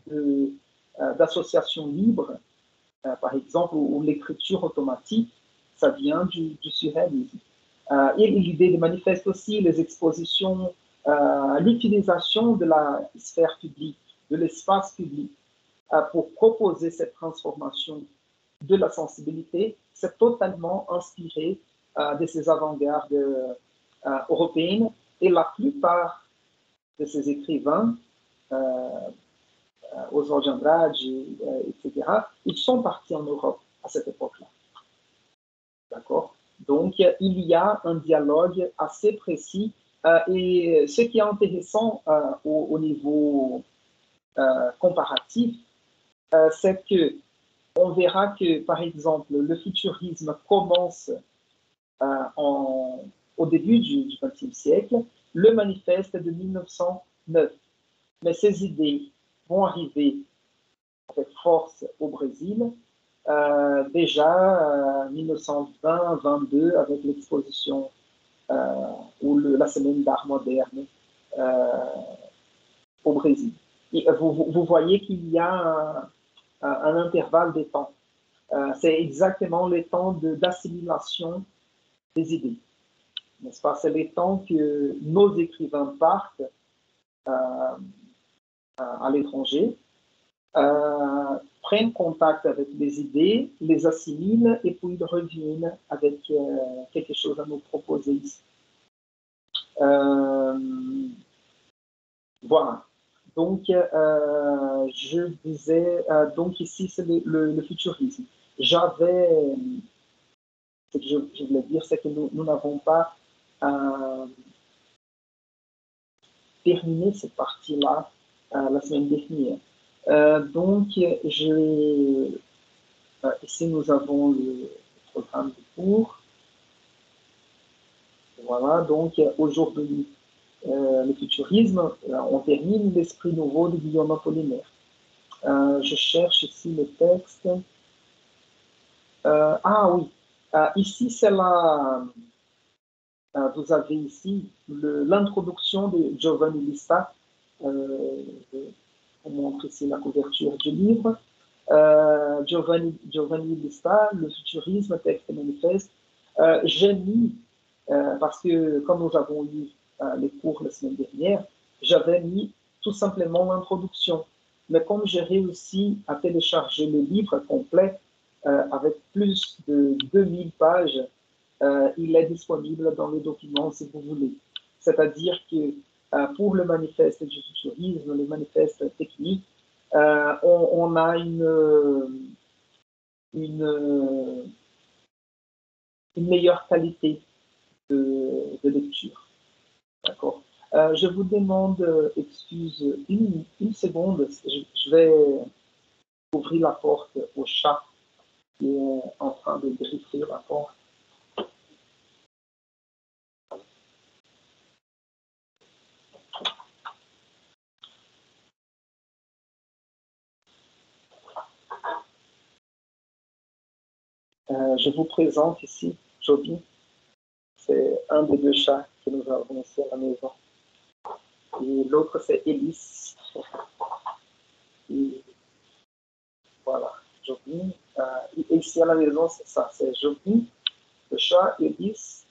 d'associations libres, par exemple, ou l'écriture automatique, ça vient du surréalisme. Et l'idée de manifeste aussi les expositions, l'utilisation de la sphère publique, de l'espace public, pour proposer cette transformation de la sensibilité, c'est totalement inspiré de ces avant-gardes européennes, et la plupart de ces écrivains, Oswald de Andrade, etc., ils sont partis en Europe à cette époque-là. D'accord? Donc, il y a un dialogue assez précis. Et ce qui est intéressant au niveau comparatif, c'est que on verra que, par exemple, le futurisme commence au début du XXe siècle, le manifeste de 1909. Mais ces idées vont arriver avec force au Brésil, déjà 1920-22 avec l'exposition ou la semaine d'art moderne au Brésil. Et vous voyez qu'il y a un intervalle de temps. C'est exactement le temps d'assimilation des idées. N'est-ce pas? C'est le temps que nos écrivains partent à l'étranger, prennent contact avec les idées, les assimilent et puis ils reviennent avec quelque chose à nous proposer ici. Voilà. Donc, je disais, donc ici, c'est le futurisme. Ce que je voulais dire, c'est que nous n'avons pas terminé cette partie-là la semaine dernière. Donc, ici, nous avons le programme de cours. Voilà, donc aujourd'hui, le futurisme, on termine l'esprit nouveau de Guillaume Apollinaire. Je cherche ici le texte. Oui, ici c'est vous avez ici l'introduction de Giovanni Lista. On montre ici la couverture du livre. Giovanni Lista, le futurisme, texte manifeste. J'ai mis, parce que comme nous avons eu les cours la semaine dernière, j'avais mis tout simplement l'introduction. Mais comme j'ai réussi à télécharger le livre complet avec plus de 2000 pages, il est disponible dans le document si vous voulez. C'est-à-dire que pour le manifeste du futurisme, le manifeste technique, on a une meilleure qualité de lecture. D'accord. Je vous demande, excuse, une seconde, je vais ouvrir la porte au chat qui est en train de griffer la porte. Je vous présente ici Joby. C'est un des deux chats que nous avons ici à la maison. Et l'autre, c'est Elise. Et voilà, Joby. Et ici à la maison, c'est ça, c'est Joby, le chat, Elise,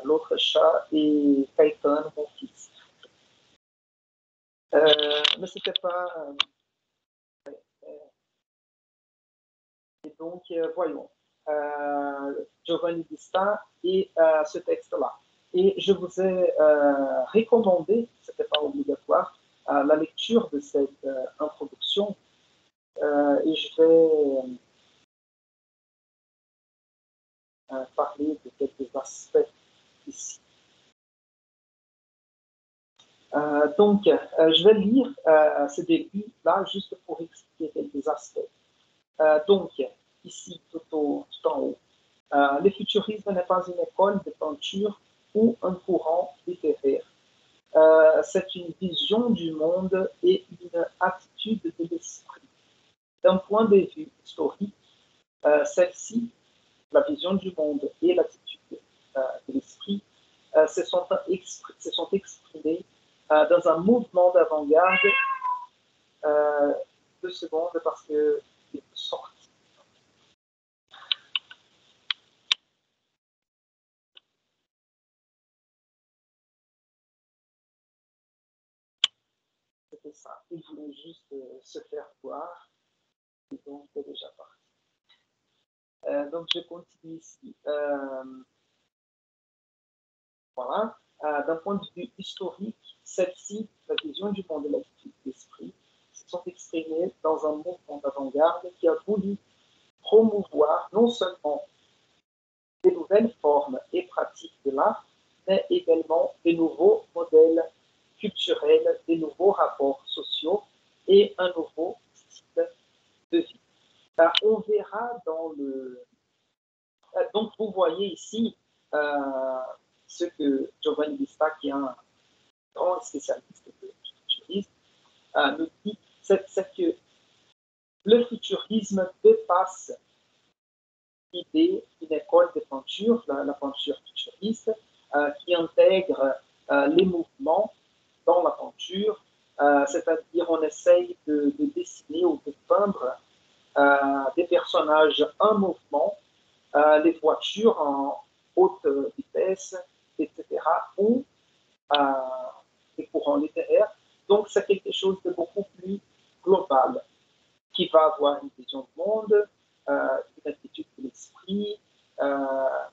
l'autre chat et Caïtan, mon fils. Mais c'était pas... et donc, voyons. Giovanni Vista et ce texte-là. Et je vous ai recommandé, ce n'était pas obligatoire, la lecture de cette introduction. Et je vais parler de quelques aspects ici. Donc, je vais lire ce début-là juste pour expliquer quelques aspects. Donc, ici, tout en haut, le futurisme n'est pas une école de peinture ou un courant littéraire. C'est une vision du monde et une attitude de l'esprit. D'un point de vue historique, celle-ci, la vision du monde et l'attitude de l'esprit, se sont exprimées dans un mouvement d'avant-garde. 2 secondes parce que il est sorti. C'était ça. Il voulait juste se faire voir. Et donc, c'est déjà parti. Donc, je continue ici. Voilà. D'un point de vue historique, celle-ci, la vision du monde et l'attitude d'esprit, se sont exprimées dans un mouvement d'avant-garde qui a voulu promouvoir non seulement des nouvelles formes et pratiques de l'art, mais également des nouveaux modèles culturels, des nouveaux rapports sociaux et un nouveau style de vie. On verra dans le... Donc, vous voyez ici ce que Giovanni Vista, qui est un grand spécialiste du futurisme, nous dit, c'est que le futurisme dépasse l'idée d'une école de peinture, la peinture futuriste, qui intègre les mouvements dans la peinture, c'est-à-dire on essaye de dessiner ou de peindre des personnages en mouvement, les voitures en haute vitesse, etc., ou des courants littéraires. Donc, c'est quelque chose de beaucoup plus global qui va avoir une vision du monde, une attitude de l'esprit,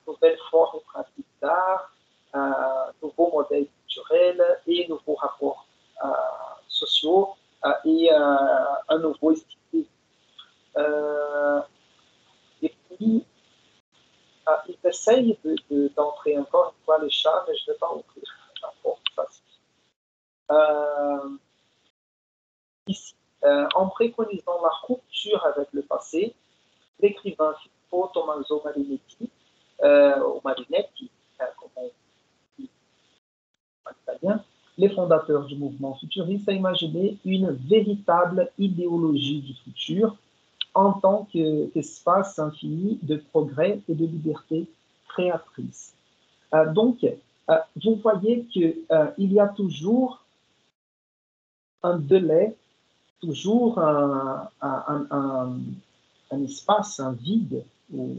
nouvelles formes et pratiques d'art, nouveaux modèles culturels et nouveaux rapports sociaux et un nouveau style. Et puis, il essaye d'entrer encore une fois les chats, mais je ne vais pas ouvrir la porte. Ici, en préconisant la rupture avec le passé, l'écrivain Filippo Tommaso Marinetti, ou Marinetti, comme on dit en italien, les fondateurs du mouvement futuriste, a imaginé une véritable idéologie du futur en tant qu'espace infini de progrès et de liberté créatrice. Donc, vous voyez qu'il y a toujours un délai, toujours un espace, un vide, ou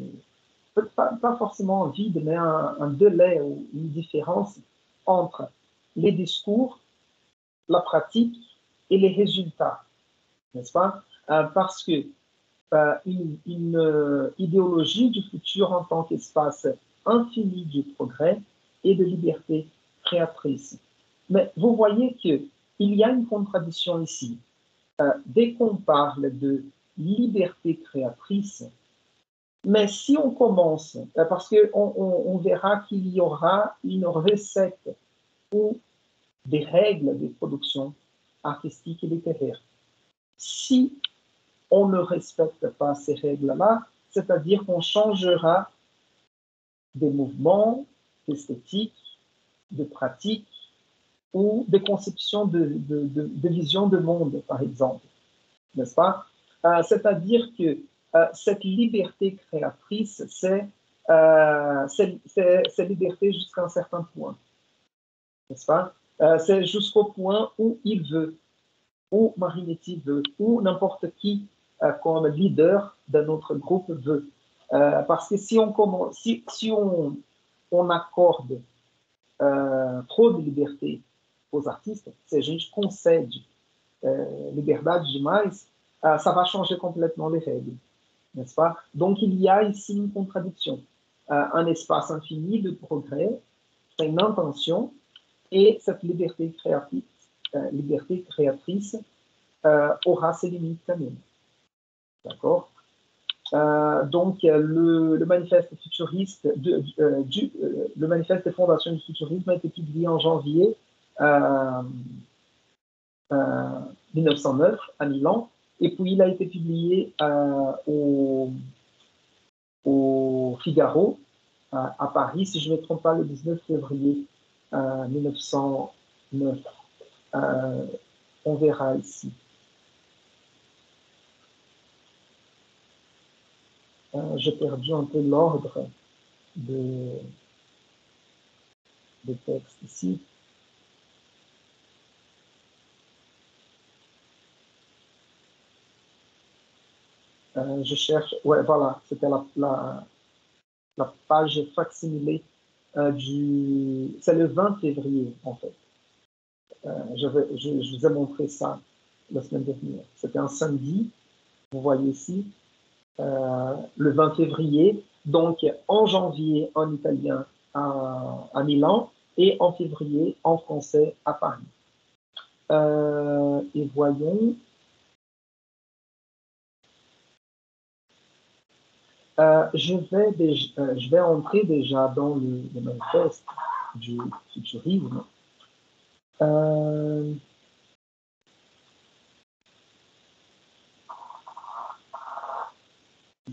pas forcément un vide, mais un délai ou une différence entre les discours, la pratique et les résultats, n'est-ce pas? Parce que une idéologie du futur en tant qu'espace infinie du progrès et de liberté créatrice. Mais vous voyez qu'il y a une contradiction ici. Dès qu'on parle de liberté créatrice, mais si on commence, parce qu'on verra qu'il y aura une recette ou des règles de production artistique et littéraire. Si on ne respecte pas ces règles-là, c'est-à-dire qu'on changera des mouvements, d'esthétique, de pratique ou des conceptions de vision de monde, par exemple, n'est-ce pas? C'est-à-dire que cette liberté créatrice, c'est liberté jusqu'à un certain point, n'est-ce pas? C'est jusqu'au point où il veut, où Marinetti veut, où n'importe qui comme leader d'un autre groupe veut. Parce que si on accorde trop de liberté aux artistes, se a gente concede liberdade demais, ça va changer complètement les règles, n'est-ce pas? Donc il y a ici une contradiction. Un espace infini de progrès, c'est une intention, et cette liberté créatrice aura ses limites quand même. D'accord? Donc, le manifeste futuriste, le manifeste des fondations du futurisme a été publié en janvier 1909 à Milan, et puis il a été publié au Figaro à Paris, si je ne me trompe pas, le 19 février 1909. On verra ici. J'ai perdu un peu l'ordre des textes ici. Je cherche, ouais, voilà, c'était la page facsimilée c'est le 20 février, en fait. Je vous ai montré ça la semaine dernière. C'était un samedi, vous voyez ici, le 20 février, donc en janvier en italien à Milan et en février en français à Paris. Et voyons. Je vais entrer déjà dans le manifeste du futurisme. 2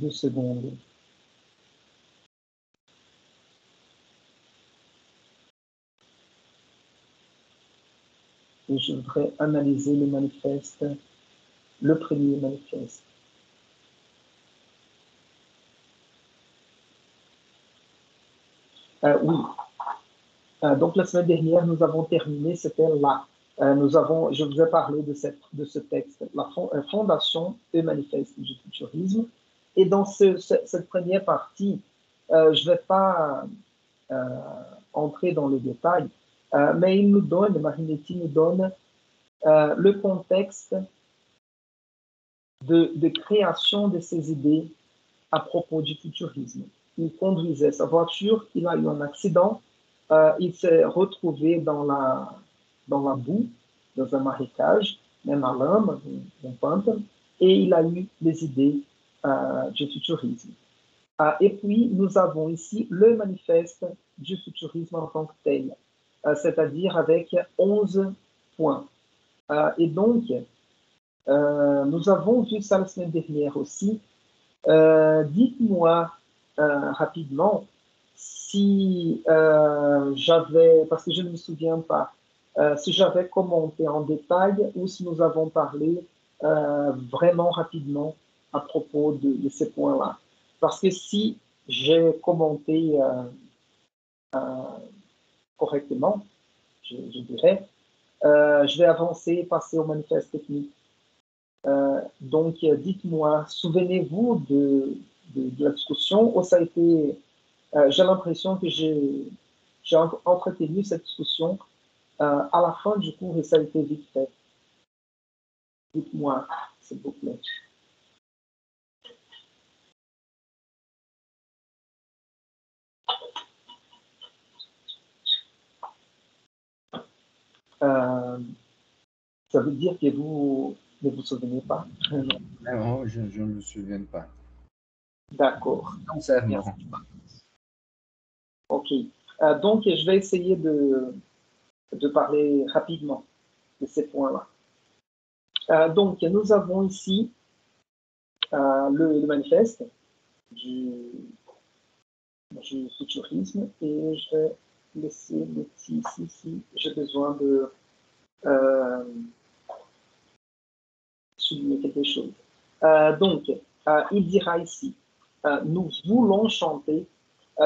secondes. Et je voudrais analyser le manifeste, le premier manifeste. Oui. Donc la semaine dernière, nous avons terminé, c'était là. Je vous ai parlé de ce texte, la fondation et manifeste du futurisme. Et dans cette première partie, je ne vais pas entrer dans les détails, mais Marinetti nous donne le contexte de création de ces idées à propos du futurisme. Il conduisait sa voiture, il a eu un accident, il s'est retrouvé dans la boue, dans un marécage, même à l'âme, un pantano, et il a eu les idées du futurisme. Et puis, nous avons ici le manifeste du futurisme en tant que tel, c'est-à-dire avec 11 points. Et donc, nous avons vu ça la semaine dernière aussi. Dites-moi rapidement si j'avais, parce que je ne me souviens pas, si j'avais commenté en détail ou si nous avons parlé vraiment rapidement à propos de ces points-là. Parce que si j'ai commenté correctement, je dirais, je vais avancer et passer au manifeste technique. Donc, dites-moi, souvenez-vous de la discussion où ça a été, j'ai l'impression que j'ai entretenu cette discussion à la fin du cours et ça a été vite fait. Dites-moi, s'il vous plaît. Ça veut dire que vous ne vous souvenez pas? Non. Non, je ne me souviens pas. D'accord. Merci. Sincèrement. OK. Donc, je vais essayer de parler rapidement de ces points-là. Donc, nous avons ici le manifeste du futurisme et je vais laisser le petit ici si j'ai besoin de souligner quelque chose. Donc, il dira ici, nous voulons chanter.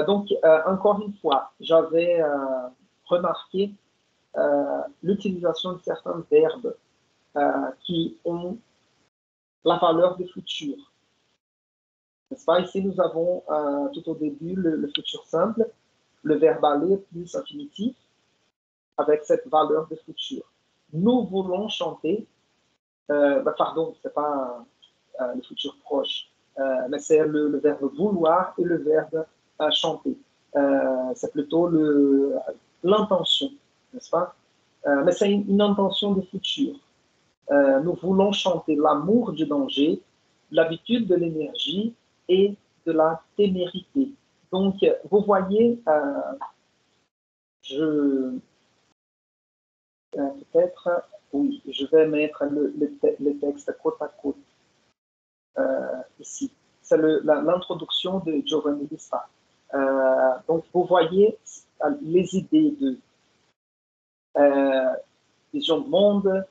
Donc, encore une fois, j'avais remarqué l'utilisation de certains verbes qui ont la valeur de futur. N'est-ce pas? Ici, nous avons tout au début le futur simple, le verbe aller plus infinitif, avec cette valeur de futur. Nous voulons chanter, pardon, ce n'est pas le futur proche, mais c'est le verbe vouloir et le verbe chanter. C'est plutôt l'intention, n'est-ce pas? Mais c'est une intention de futur. Nous voulons chanter l'amour du danger, l'habitude de l'énergie et de la témérité. Donc, vous voyez, peut-être, oui, je vais mettre le texte côte à côte ici. C'est l'introduction de Giovanni Vista. Donc, vous voyez les idées de vision du monde,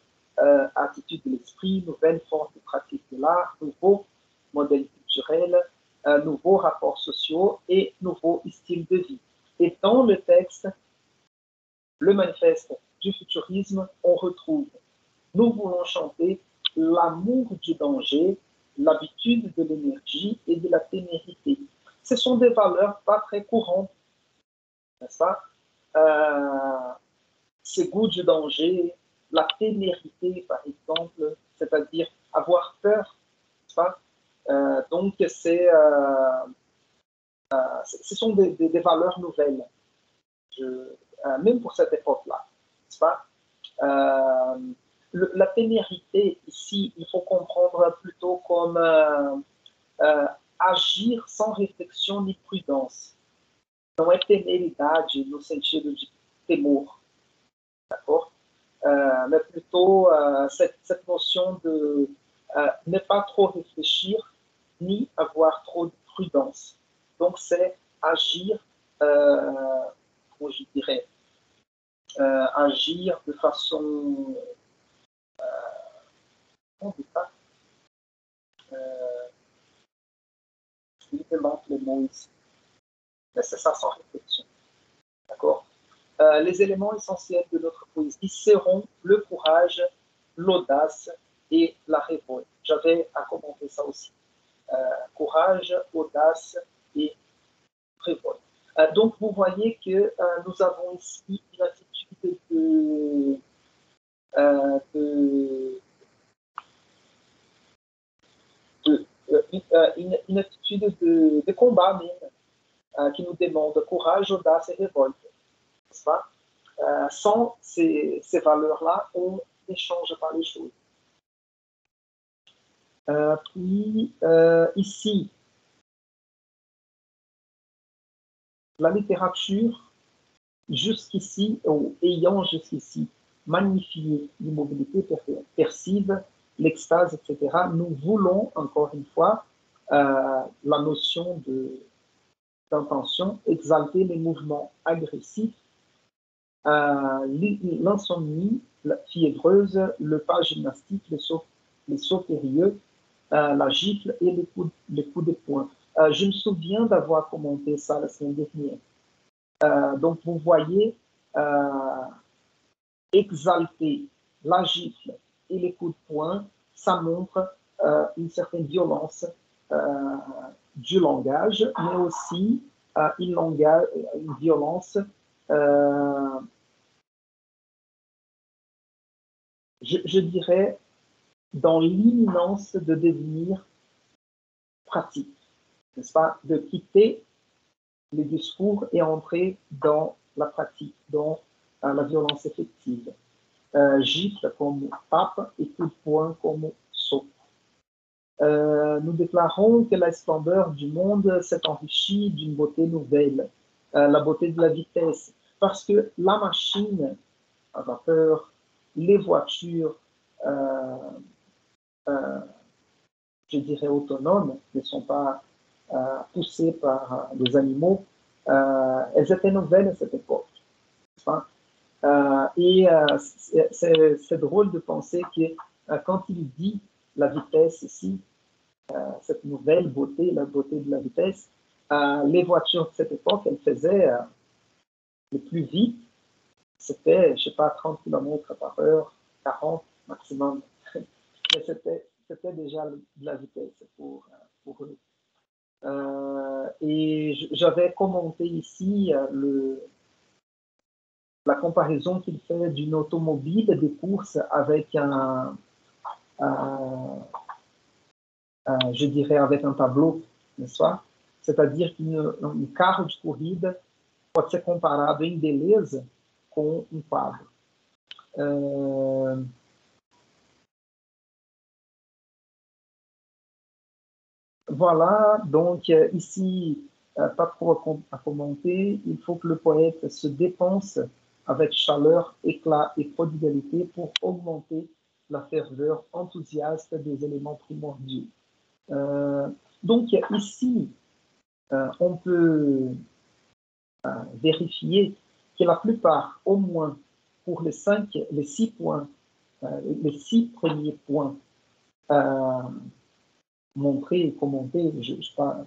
attitude de l'esprit, nouvelles formes de pratique de l'art, nouveaux modèles culturels, nouveaux rapports sociaux et nouveaux styles de vie. Et dans le texte, le manifeste du futurisme, on retrouve nous voulons chanter l'amour du danger, l'habitude de l'énergie et de la témérité. Ce sont des valeurs pas très courantes, n'est-ce pas? Ce goût du danger, la témérité, par exemple, c'est-à-dire avoir peur, n'est-ce pas? Donc, ce sont des valeurs nouvelles, même pour cette époque-là, n'est-ce pas? La témérité, ici, il faut comprendre plutôt comme agir sans réflexion ni prudence. Não é temeridade no sentido de temor, d'accord? Mais plutôt cette notion de ne pas trop réfléchir ni avoir trop de prudence. Donc, c'est agir, comment je dirais, agir de façon on dit pas. Il manque les mots ici. Mais c'est ça sans réflexion. D'accord? Les éléments essentiels de notre poésie seront le courage, l'audace et la révolte. J'avais à commenter ça aussi. Courage, audace et révolte. Donc, vous voyez que nous avons ici une attitude une attitude de combat même, qui nous demande courage, audace et révolte. N'est-ce pas? Sans ces valeurs-là, on n'échange pas les choses. Puis, ici, la littérature, jusqu'ici, ou ayant jusqu'ici magnifié l'immobilité percive, l'extase, etc., nous voulons, encore une fois, la notion d'intention, exalter les mouvements agressifs, l'insomnie, la fiévreuse, le pas gymnastique, les sauts périlleux, la gifle et les coups de poing. Je me souviens d'avoir commenté ça la semaine dernière. Donc, vous voyez, exalter la gifle et les coups de poing, ça montre une certaine violence du langage, mais aussi une violence, je dirais, dans l'imminence de devenir pratique, n'est-ce pas? De quitter le discours et entrer dans la pratique, dans la violence effective. gifle comme pape et coup de poing comme saut. Nous déclarons que la splendeur du monde s'est enrichie d'une beauté nouvelle, la beauté de la vitesse, parce que la machine à vapeur, les voitures, je dirais autonomes, ne sont pas poussées par des animaux, elles étaient nouvelles à cette époque. Enfin, c'est drôle de penser que quand il dit la vitesse ici, cette nouvelle beauté, la beauté de la vitesse, les voitures de cette époque, elles faisaient le plus vite, c'était, je ne sais pas, 30 km par heure, 40 maximum. Mais c'était déjà de la vitesse pour eux. Et j'avais commenté ici la comparaison qu'il fait d'une automobile de course avec je dirais, avec un tableau, n'est-ce pas? C'est-à-dire qu'un carro de corrida pode ser comparado em beleza com um quadro. Voilà, donc ici, pas trop à commenter, il faut que le poète se dépense avec chaleur, éclat et prodigalité pour augmenter la ferveur enthousiaste des éléments primordiaux. Donc ici, on peut vérifier que la plupart, au moins pour les 6 points, les 6 premiers points montrés et commentés, je ne vais pas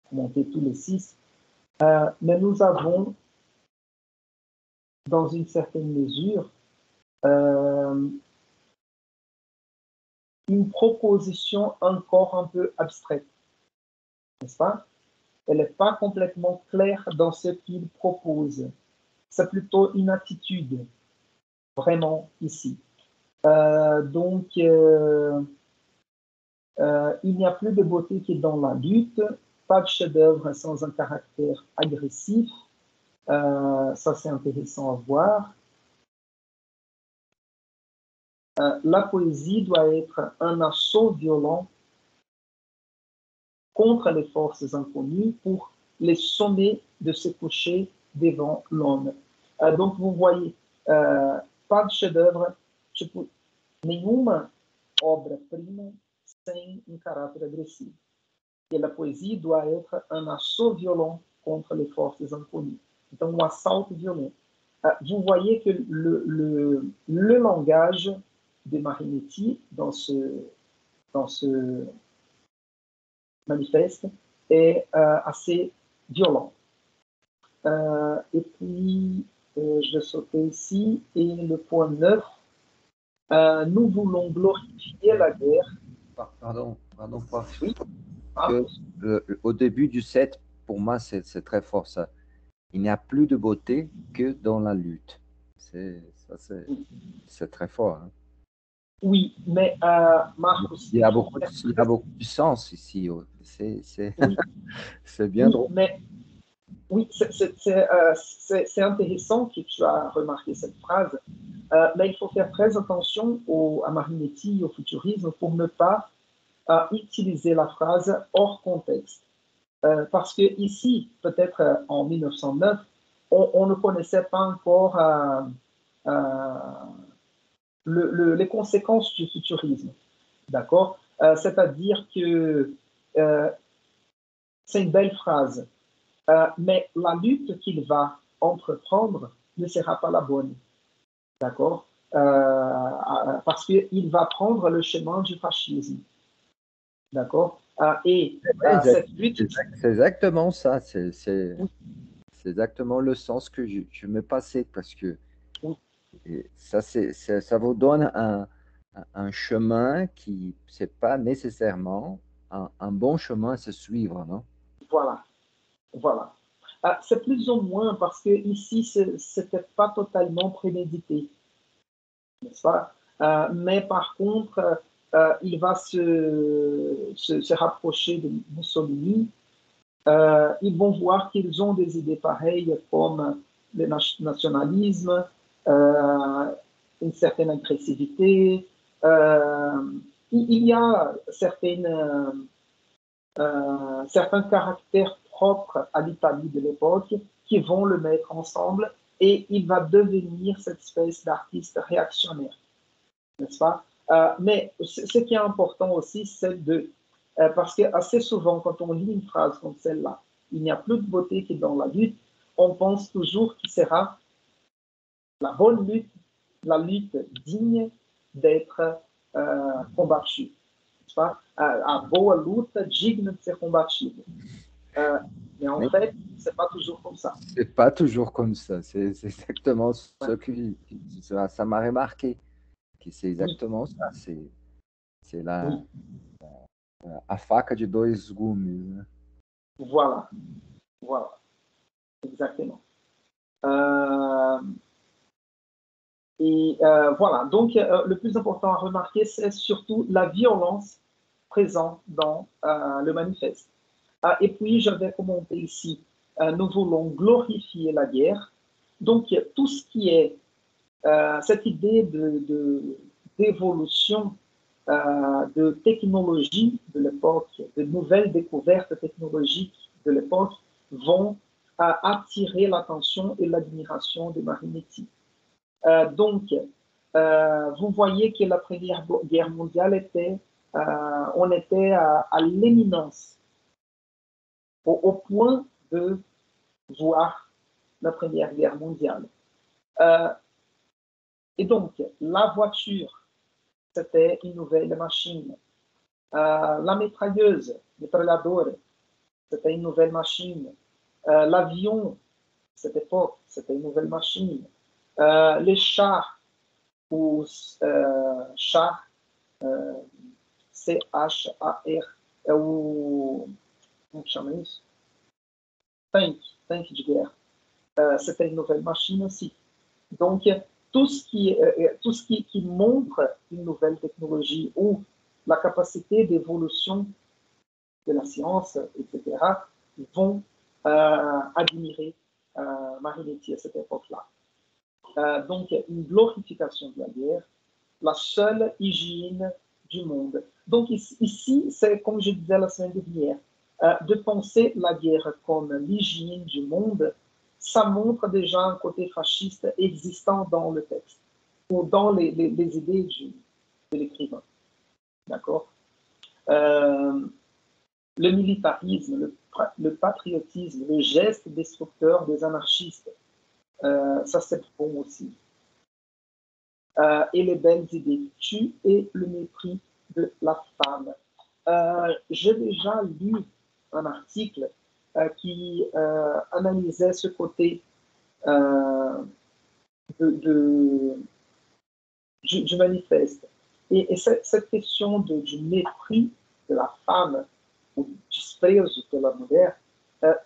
commenter tous les 6, mais nous avons, dans une certaine mesure, une proposition encore un peu abstraite, n'est-ce pas? Elle n'est pas complètement claire dans ce qu'il propose. C'est plutôt une attitude, vraiment, ici. Donc, il n'y a plus de beauté qui est dans la lutte, pas de chef-d'œuvre sans un caractère agressif. Ça, c'est intéressant à voir. La poésie doit être un assaut violent contre les forces inconnues pour les sommer de se coucher devant l'homme. Donc, vous voyez, pas de chef-d'œuvre, tipo, nenhuma obra-prima sem caráter agressivo. Et la poésie doit être un assaut violent contre les forces inconnues. Então, um assalto violent. Vous voyez que le langage de Marinetti dans ce manifeste est assez violent. Et puis, je vais sauter ici, et le point 9, nous voulons glorifier la guerre. Pardon, prof. Oui. Au début du 7, pour moi, c'est très fort ça. Il n'y a plus de beauté que dans la lutte. C'est très fort. Hein. Oui, mais Marcus, il y a beaucoup de sens ici. C'est bien oui, drôle. Mais oui, c'est intéressant que tu as remarqué cette phrase, mais il faut faire très attention à Marinetti, au futurisme, pour ne pas utiliser la phrase hors contexte. Parce que ici, peut-être en 1909, on ne connaissait pas encore les conséquences du futurisme. D'accord? C'est-à-dire que c'est une belle phrase, mais la lutte qu'il va entreprendre ne sera pas la bonne. D'accord? Parce qu'il va prendre le chemin du fascisme. D'accord? Cette lutte. C'est exactement ça. C'est exactement le sens que je me passais parce que ça vous donne un chemin qui c'est pas nécessairement un bon chemin à se suivre, non? Voilà. C'est plus ou moins parce que ici, c'était pas totalement prémédité, n'est-ce pas? Mais par contre, il va se rapprocher de Mussolini. Ils vont voir qu'ils ont des idées pareilles comme le nationalisme. une certaine agressivité. Il y a certains caractères propres à l'Italie de l'époque qui vont le mettre ensemble et il va devenir cette espèce d'artiste réactionnaire, n'est-ce pas? Mais ce qui est important aussi, c'est parce que assez souvent, quand on lit une phrase comme celle-là, il n'y a plus de beauté que dans la lutte, on pense toujours qu'il sera la bonne lutte, la lutte digne d'être combattue. A boa luta digna de ser combatida. Mais en fait, c'est pas toujours comme ça. C'est pas toujours comme ça. C'est exactement ce que ça m'a remarqué. C'est exactement ça. C'est a faca de dois gumes, né? Voilà, voilà, exactement. Voilà, donc le plus important à remarquer, c'est surtout la violence présente dans le manifeste. Et puis, j'avais commenté ici, nous voulons glorifier la guerre. Donc, tout ce qui est cette idée d'évolution de technologie de l'époque, de nouvelles découvertes technologiques de l'époque vont attirer l'attention et l'admiration de Marinetti. Donc, vous voyez que la Première Guerre mondiale on était à l'éminence, au point de voir la Première Guerre mondiale. Et donc, la voiture, c'était une nouvelle machine. La mitrailleuse, mitragliatore, c'était une nouvelle machine. L'avion, cette époque, c'était une nouvelle machine. Les chars, char, C-H-A-R, como chama isso? Tanque de guerre. C'était une nouvelle machine aussi. Donc, tout ce qui montre une nouvelle technologie ou la capacité d'évolution de la science, etc., vont admirer Marinetti à cette époque-là. Donc, une glorification de la guerre, la seule hygiène du monde. Donc, ici, c'est comme je disais la semaine dernière, de penser la guerre comme l'hygiène du monde, ça montre déjà un côté fasciste existant dans le texte ou dans les idées de l'écrivain. D'accord? Le militarisme, le patriotisme, le geste destructeur des anarchistes, ça c'est bon aussi. Et les belles idées tuent et le mépris de la femme. J'ai déjà lu un article qui analysait ce côté du manifeste. Et cette question du mépris de la femme, ou du desprezo pela mulher,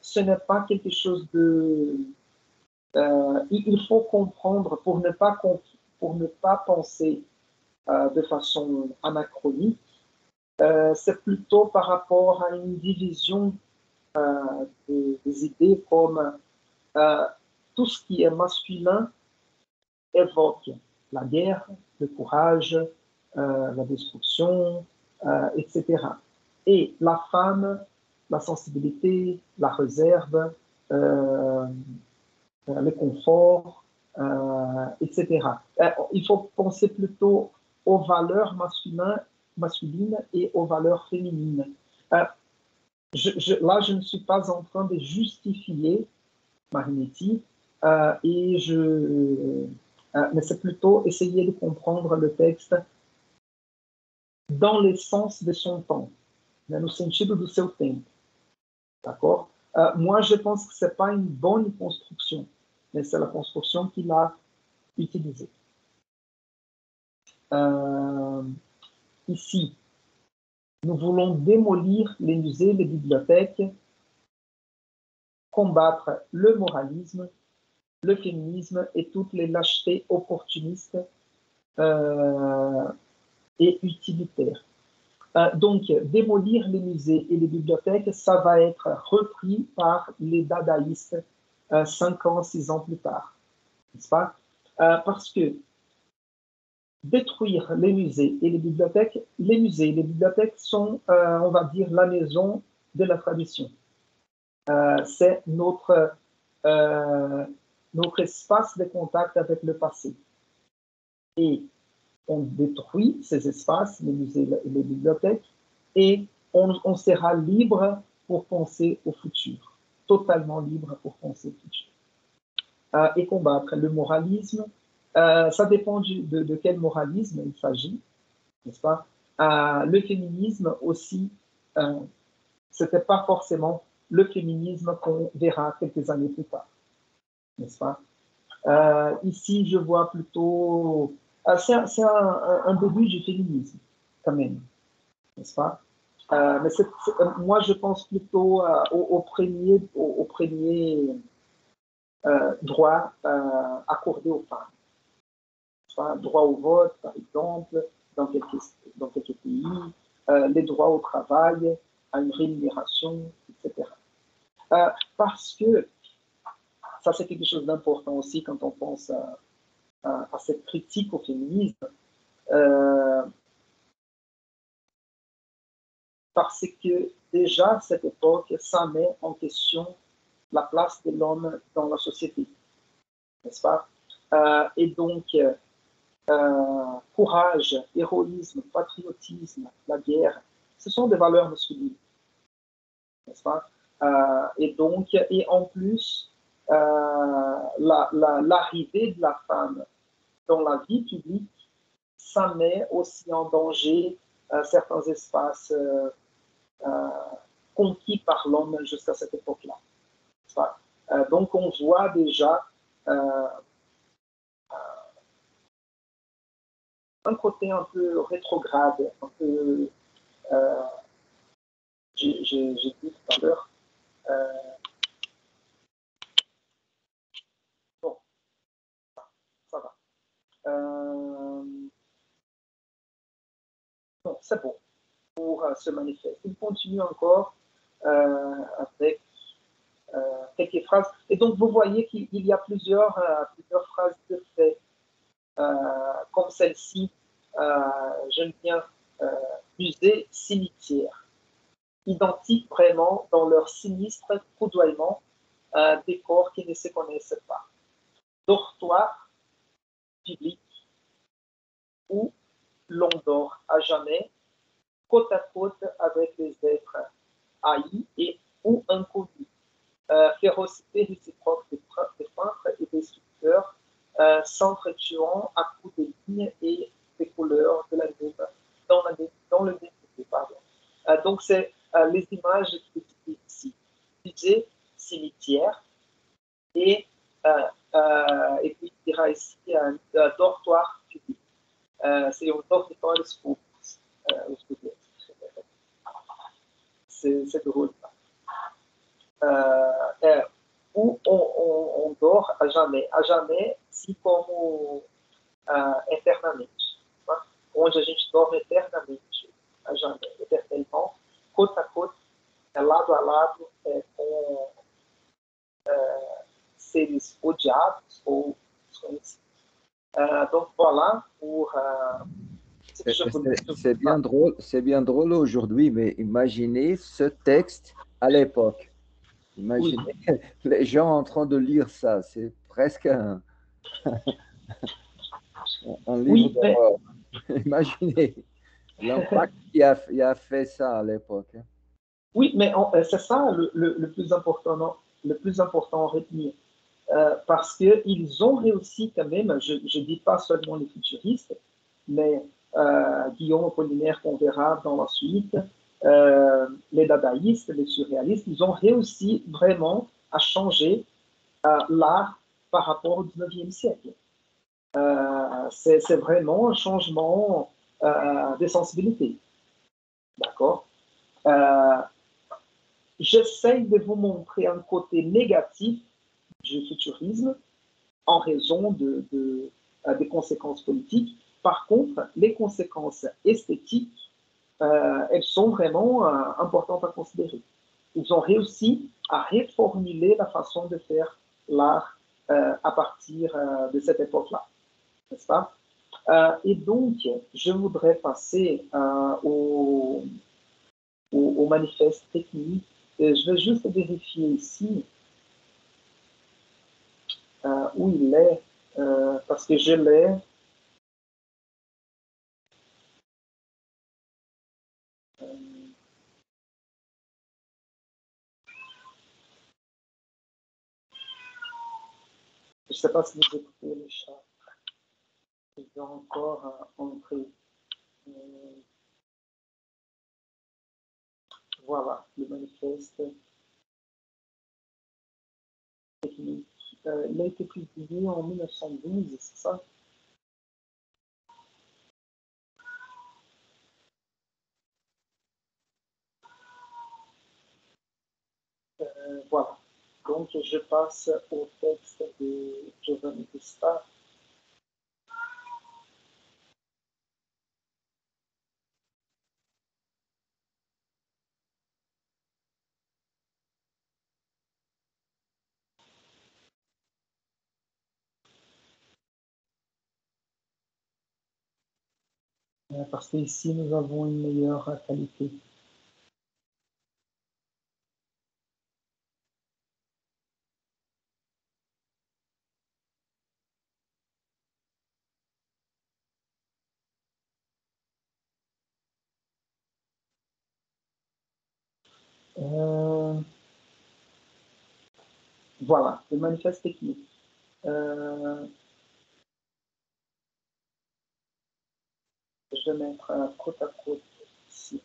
ce n'est pas quelque chose de... il faut comprendre pour ne pas penser de façon anachronique. C'est plutôt par rapport à une division des idées comme tout ce qui est masculin évoque la guerre, le courage, la destruction, etc. Et la femme, la sensibilité, la réserve, le confort, etc. Il faut penser plutôt aux valeurs masculines et aux valeurs féminines. Là, je ne suis pas en train de justifier Marinetti, mais c'est plutôt essayer de comprendre le texte dans le sens de son temps, no sentido do seu tempo. D'accord? Moi, je pense que ce n'est pas une bonne construction, mais c'est la construction qu'il a utilisée. Ici, nous voulons démolir les musées, les bibliothèques, combattre le moralisme, le féminisme et toutes les lâchetés opportunistes et utilitaires. Donc, démolir les musées et les bibliothèques, ça va être repris par les dadaïstes 5 ans, 6 ans plus tard, n'est-ce pas? Parce que détruire les musées et les bibliothèques. Les musées et les bibliothèques sont, on va dire, la maison de la tradition. C'est notre espace de contact avec le passé. Et on détruit ces espaces, les musées et les bibliothèques, et on sera libre pour penser au futur, totalement libre pour penser au futur. Et combattre le moralisme, ça dépend de quel moralisme il s'agit, n'est-ce pas? Le féminisme aussi, ce n'était pas forcément le féminisme qu'on verra quelques années plus tard, n'est-ce pas? Ici, je vois plutôt... c'est un début du féminisme, quand même, n'est-ce pas? Mais moi, je pense plutôt au premier droit accordé aux femmes. Soit droit au vote, par exemple, dans quelques pays, les droits au travail, à une rémunération, etc. Parce que ça, c'est quelque chose d'important aussi quand on pense à cette critique au féminisme. Parce que déjà, à cette époque, ça met en question la place de l'homme dans la société, n'est-ce pas? Et donc, courage, héroïsme, patriotisme, la guerre, ce sont des valeurs masculines, n'est-ce pas? Et donc, et en plus, l'arrivée de la femme dans la vie publique, ça met aussi en danger certains espaces conquis par l'homme jusqu'à cette époque-là. Donc, on voit déjà un côté un peu rétrograde, un peu, j'ai dit tout à l'heure, bon, ça va. Non, c'est bon pour ce manifeste. Il continue encore avec quelques phrases. Et donc, vous voyez qu'il y a plusieurs phrases de fait, comme celle-ci, j'aime bien, musée, cimetière, identiques vraiment dans leur sinistre coudoiement des corps qui ne se connaissent pas. Dortoir public où l'on dort à jamais, côte à côte avec les êtres haïs et ou inconnus. Férocité réciproque des peintres et des sculpteurs, s'entretuant à coups de lignes et des couleurs de la dans le découpé. Donc, c'est les images que tu dis ici. Budget, cimetière, et puis il y aura ici un dortoir public. C'est un dortoir school. C'est drôle. Où on dort à jamais, si como eternamente, tá? Onde a gente dorme eternamente, a jamais, eternellement, côte à côte, lado a lado, com seres odiados ou desconhecidos. Donc voilà pour... c'est bien drôle aujourd'hui, mais imaginez ce texte à l'époque. Imaginez oui. Les gens en train de lire ça. C'est presque un livre d'horreur. Imaginez l'impact qu'il a fait ça à l'époque. Oui, mais c'est ça le plus important, non? Le plus important à retenir. Parce qu'ils ont réussi quand même, je ne dis pas seulement les futuristes, mais Guillaume Apollinaire qu'on verra dans la suite, les dadaïstes, les surréalistes, ils ont réussi vraiment à changer l'art par rapport au 19e siècle. C'est vraiment un changement de sensibilité. D'accord? J'essaie de vous montrer un côté négatif du futurisme en raison des conséquences politiques. Par contre, les conséquences esthétiques, elles sont vraiment importantes à considérer. Ils ont réussi à reformuler la façon de faire l'art à partir de cette époque-là, n'est-ce pas? Et donc, je voudrais passer au manifeste technique. Je vais juste vérifier ici où il est, parce que je l'ai. Je ne sais pas si vous écoutez le chat. Je vais encore entrer. Voilà, le manifeste technique. Il a été publié en 1912, c'est ça? Voilà. Donc, je passe au texte de Giovanni Testa. Parce qu'ici, nous avons une meilleure qualité. Voilà, le manifeste technique. Je vais mettre côte à côte ici.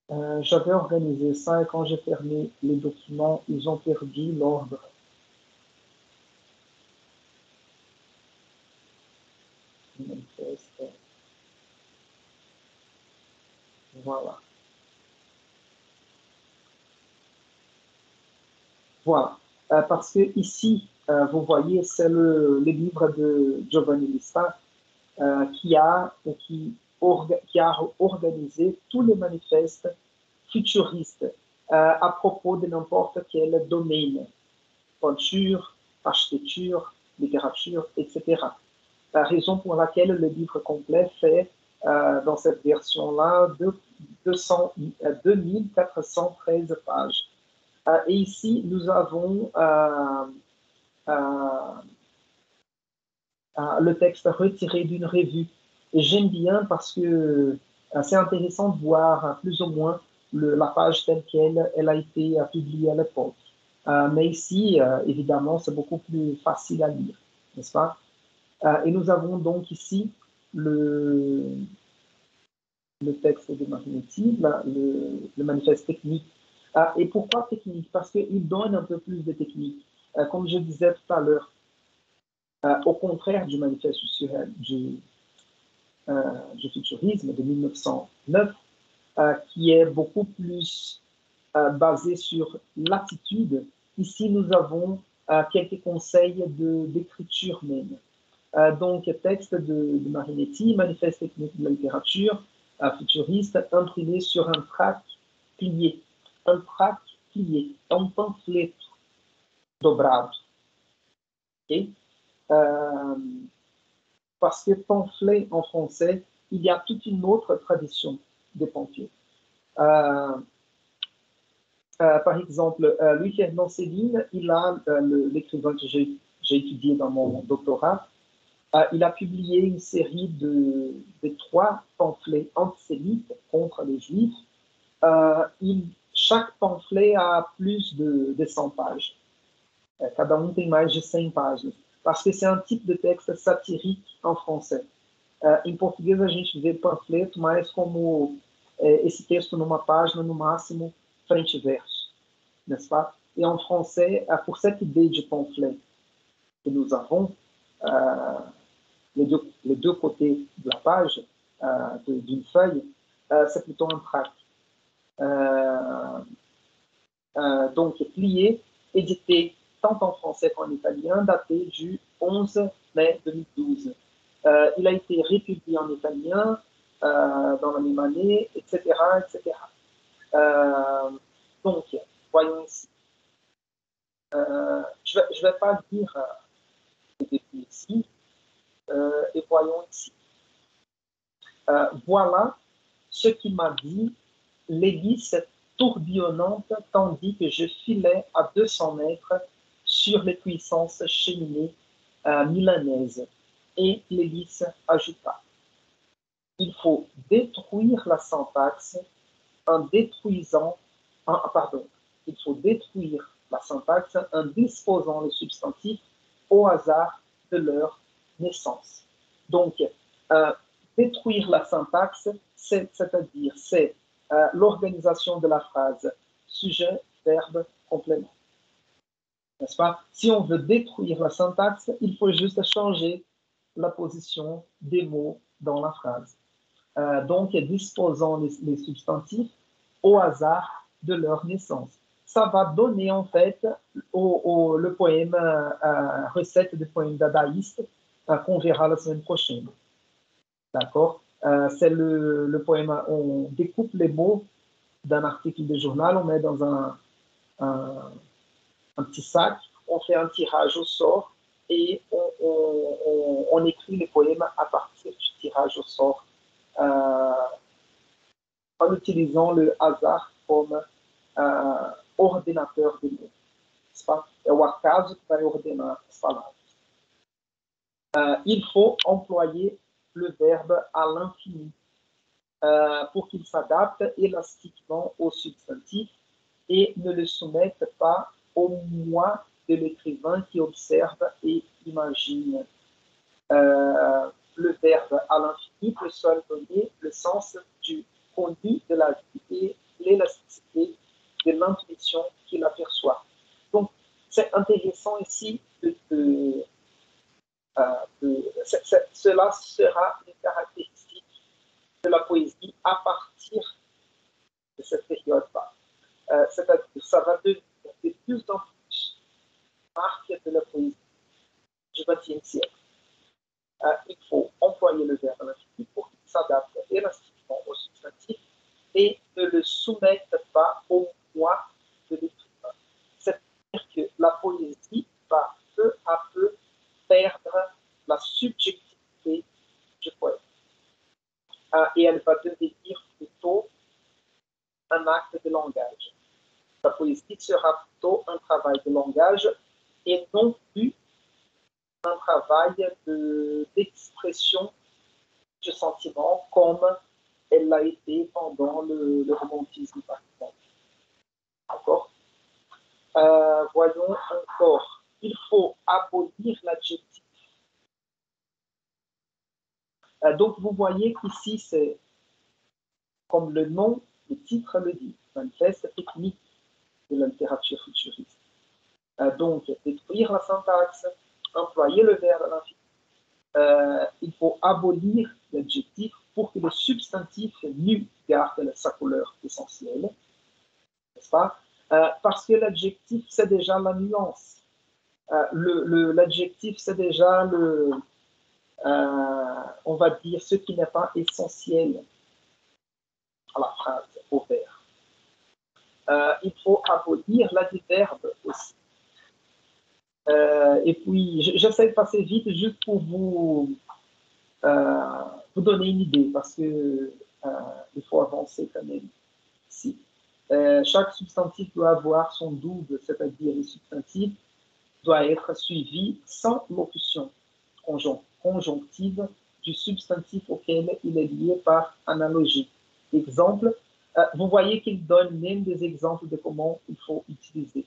J'avais organisé ça et quand j'ai fermé les documents, ils ont perdu l'ordre. Manifeste. Voilà. Voilà. Parce que ici, vous voyez, c'est le livre de Giovanni Lista qui a organisé tous les manifestes futuristes à propos de n'importe quel domaine, peinture, architecture, littérature, etc. La raison pour laquelle le livre complet fait, dans cette version-là, 2413 pages. Et ici, nous avons le texte retiré d'une revue. Et j'aime bien parce que c'est intéressant de voir plus ou moins la page telle qu'elle elle a été publiée à l'époque. Mais ici, évidemment, c'est beaucoup plus facile à lire, n'est-ce pas? Et nous avons donc ici le texte de Marinetti, le manifeste technique. Et pourquoi technique? Parce qu'il donne un peu plus de technique. Comme je disais tout à l'heure, au contraire du manifeste du futurisme de 1909, qui est beaucoup plus basé sur l'attitude, ici nous avons quelques conseils d'écriture même. Donc, texte de Marinetti, manifeste technique de la littérature futuriste, imprimé sur un tract plié. Un tract plié, un pamphlet dobrado. Okay? Parce que pamphlet en français, il y a toute une autre tradition des pamphlets. Par exemple, Louis-Ferdinand Céline, il a l'écrivain que j'ai étudié dans mon doctorat, il a publié une série de 3 pamphlets antisémites contre les Juifs. Chaque pamphlet a plus de 100 pages. Cada um tem mais de 100 páginas. Parce que c'est un type de texte satirique en français. Em português, a gente vê panfleto mais como esse texto numa página, no máximo, frente e verso. N'est-ce pas? Et en français, pour cette idée de pamphlet que nous avons, les deux côtés de la page, d'une feuille, c'est plutôt un tract. Donc, plié, édité tant en français qu'en italien, daté du 11 mai 2012. Il a été republié en italien dans la même année, etc. etc. Donc, voyons ici. Je je ne vais pas lire le début ici. Et voyons ici. Voilà ce qui m'a dit l'hélice tourbillonnante tandis que je filais à 200 mètres sur les puissances cheminées milanaises. Et l'hélice ajouta: il faut détruire la syntaxe en détruisant, pardon, il faut détruire la syntaxe en disposant les substantifs au hasard de leur naissance. Donc, détruire la syntaxe, c'est-à-dire c'est l'organisation de la phrase sujet, verbe, complément. N'est-ce pas? Si on veut détruire la syntaxe, il faut juste changer la position des mots dans la phrase. Donc, disposant les substantifs au hasard de leur naissance. Ça va donner en fait le poème, recette de poème dadaïste qu'on verra la semaine prochaine. D'accord? C'est le poème, on découpe les mots d'un article de journal, on met dans un petit sac, on fait un tirage au sort et on écrit les poèmes à partir du tirage au sort en utilisant le hasard comme ordinateur de mots. É o acaso que vai ordenar as palavras. Il faut employer le verbe à l'infini pour qu'il s'adapte élastiquement au substantif et ne le soumette pas au moi de l'écrivain qui observe et imagine. Le verbe à l'infini peut seul donner le sens du conduit de la vie et l'élasticité de l'intuition qu'il aperçoit. Donc, c'est intéressant ici cela sera une caractéristique de la poésie à partir de cette période-là. C'est-à-dire que ça va devenir de plus en plus marque de la poésie du XXe siècle. Il faut employer le verbe à l'infini pour qu'il s'adapte élastiquement au substantif et ne le soumette pas au moi de l'écrivain. C'est-à-dire que la poésie va peu à peu perdre la subjectivité du poème. Et elle va devenir plutôt un acte de langage. La poésie sera plutôt un travail de langage et non plus un travail d'expression du sentiment comme elle l'a été pendant le romantisme, par exemple. D'accord? Voyons encore. Il faut abolir l'adjectif. Donc, vous voyez qu'ici, c'est comme le nom, le titre le dit, manifeste technique de la littérature futuriste. Donc, détruire la syntaxe, employer le verbe à l'infini. Il faut abolir l'adjectif pour que le substantif nu garde sa couleur essentielle, n'est-ce pas? Parce que l'adjectif, c'est déjà la nuance. L'adjectif, c'est déjà on va dire, ce qui n'est pas essentiel à la phrase, au verbe. Il faut abolir l'adverbe aussi. Et puis, j'essaie de passer vite juste pour vous donner une idée, parce que il faut avancer quand même ici. Chaque substantif doit avoir son double, c'est-à-dire le substantif doit être suivi sans locution conjonctive du substantif auquel il est lié par analogie. Exemple, vous voyez qu'il donne même des exemples de comment il faut utiliser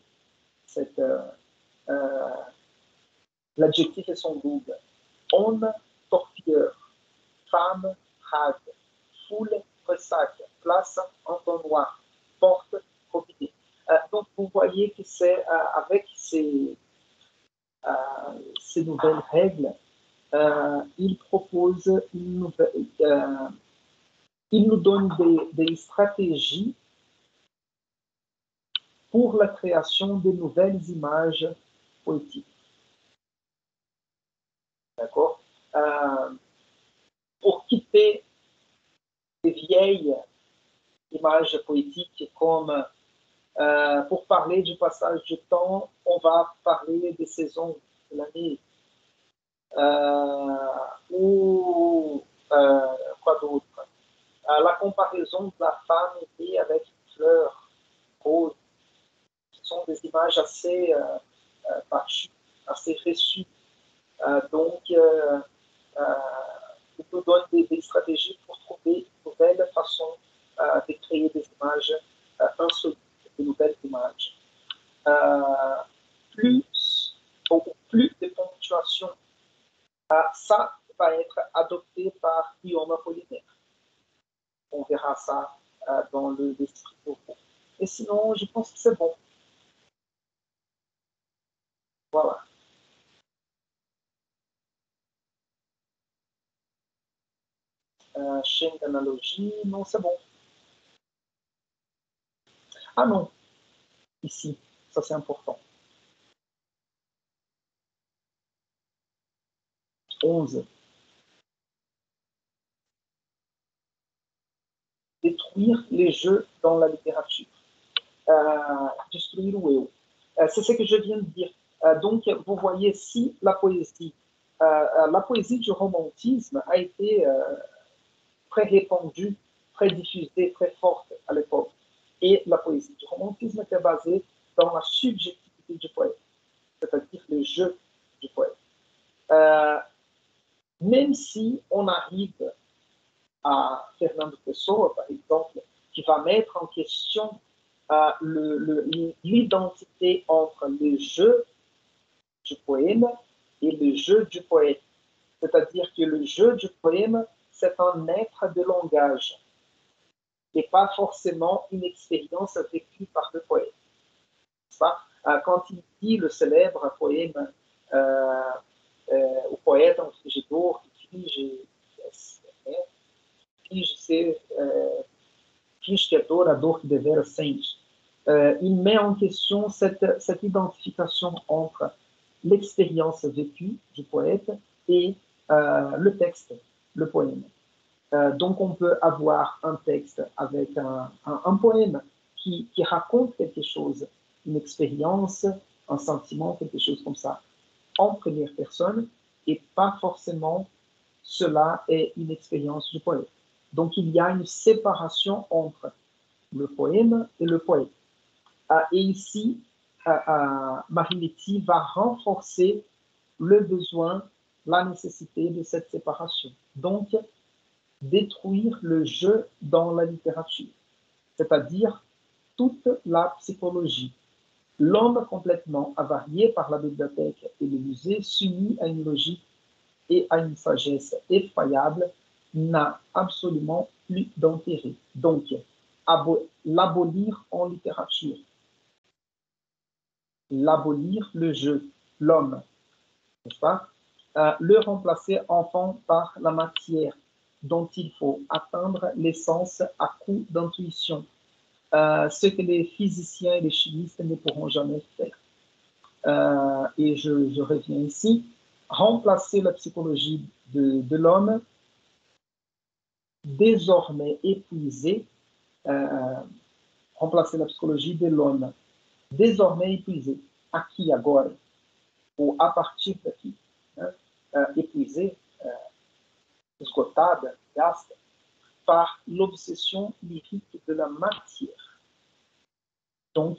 l'adjectif et son double. Homme, torpilleur. Femme, rade. Foule, ressac. Place, entonnoir. Porte, profiter. Donc, vous voyez que c'est avec ces nouvelles règles, il propose il nous donne des stratégies pour la création de nouvelles images poétiques. D'accord? Pour quitter les vieilles images poétiques comme Pour parler du passage du temps, on va parler des saisons de l'année. Ou quoi d'autre? La comparaison de la femme née avec une fleur rose. Ce sont des images assez battues, assez reçues. Donc, il nous donne des stratégies pour trouver une nouvelle façon de créer des images insolites, de nouvelles images. Plus de ponctuation, ça va être adopté par Guillaume Apollinaire. On verra ça dans l'esprit nouveau. Et sinon, je pense que c'est bon. Voilà. Chaîne d'analogie, non, c'est bon. Ah non, ici, ça c'est important. 11. Détruire les jeux dans la littérature. Destruire o eu. C'est ce que je viens de dire. Donc, vous voyez, si la poésie du romantisme a été très répandue, très diffusée, très forte à l'époque. Et la poésie du romantisme était basée dans la subjectivité du poète, c'est-à-dire le jeu du poète. Même si on arrive à Fernando Pessoa, par exemple, qui va mettre en question l'identité entre le jeu du poème et le jeu du poète. C'est-à-dire que le jeu du poème, c'est un être de langage et pas forcément une expérience vécue par le poète. Quand il dit le célèbre poème o poeta, um fingidor, finge que é dor, a dor que devera sente. Il met en question cette identification entre l'expérience vécue du poète et le texte, le poème. Donc on peut avoir un texte avec un poème qui raconte quelque chose, une expérience, un sentiment, quelque chose comme ça, en première personne, et pas forcément cela est une expérience du poète. Donc il y a une séparation entre le poème et le poète. Et ici, Marinetti va renforcer le besoin, la nécessité de cette séparation. Donc, détruire le jeu dans la littérature, c'est-à-dire toute la psychologie. L'homme complètement avarié par la bibliothèque et le musée, soumis à une logique et à une sagesse effroyable, n'a absolument plus d'intérêt. Donc, l'abolir en littérature, l'abolir le jeu, l'homme, n'est-ce pas? Le remplacer enfin par la matière dont il faut atteindre l'essence à coup d'intuition, ce que les physiciens et les chimistes ne pourront jamais faire. Et je reviens ici, remplacer la psychologie de l'homme désormais épuisée, remplacer la psychologie de l'homme désormais épuisée, aqui agora, ou a partir daqui, né? Épuisée, esgotada, gasta, par l'obsession lyrique de la matière. Donc,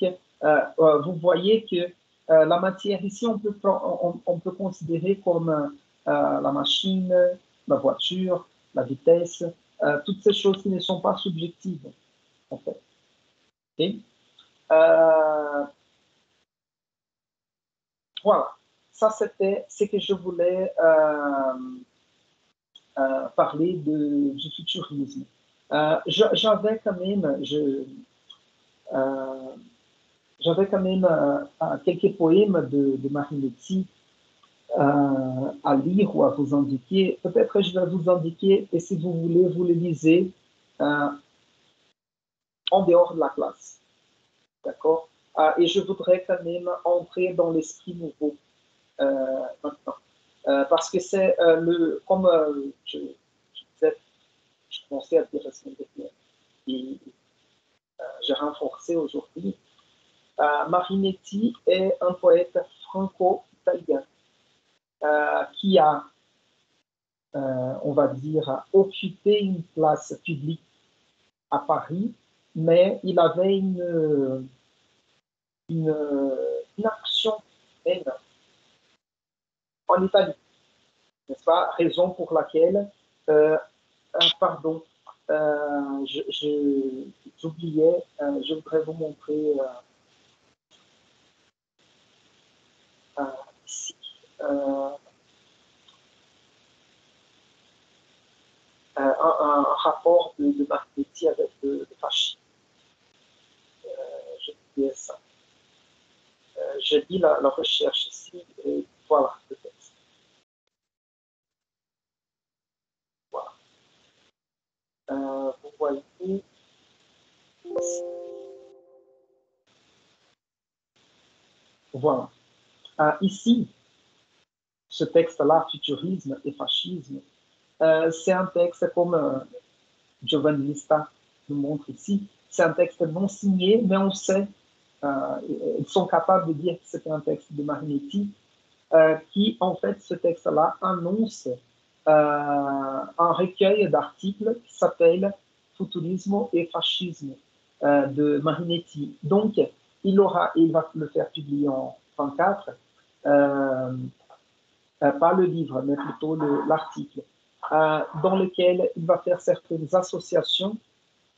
vous voyez que la matière, ici, on peut considérer comme la machine, la voiture, la vitesse, toutes ces choses qui ne sont pas subjectives, en fait. Okay? Voilà, ça c'était ce que je voulais parler du futurisme. J'avais quand même, quelques poèmes de Marinetti à lire ou à vous indiquer. Peut-être je vais vous indiquer, et si vous voulez, vous les lisez en dehors de la classe. D'accord? Et je voudrais quand même entrer dans l'esprit nouveau maintenant. Parce que c'est comme je disais, je commençais à dire la semaine dernière, et j'ai renforcé aujourd'hui, Marinetti est un poète franco-italien qui a, on va dire, occupé une place publique à Paris, mais il avait une action énorme en Italie, n'est-ce pas? Raison pour laquelle, pardon, j'oubliais, je voudrais vous montrer ici un rapport de Marinetti avec le fascisme. Je oubliais ça. Je lis la recherche ici et voilà le texte. Voilà. Vous voyez voilà. Ici, ce texte-là, futurisme et fascisme, c'est un texte comme Giovanni Lista nous montre ici, c'est un texte non signé, mais on sait, ils sont capables de dire que c'est un texte de Marinetti, qui, en fait, ce texte-là annonce un recueil d'articles qui s'appelle Futurismo et Fascisme de Marinetti. Donc, il va le faire publier en 24, pas le livre, mais plutôt l'article, dans lequel il va faire certaines associations.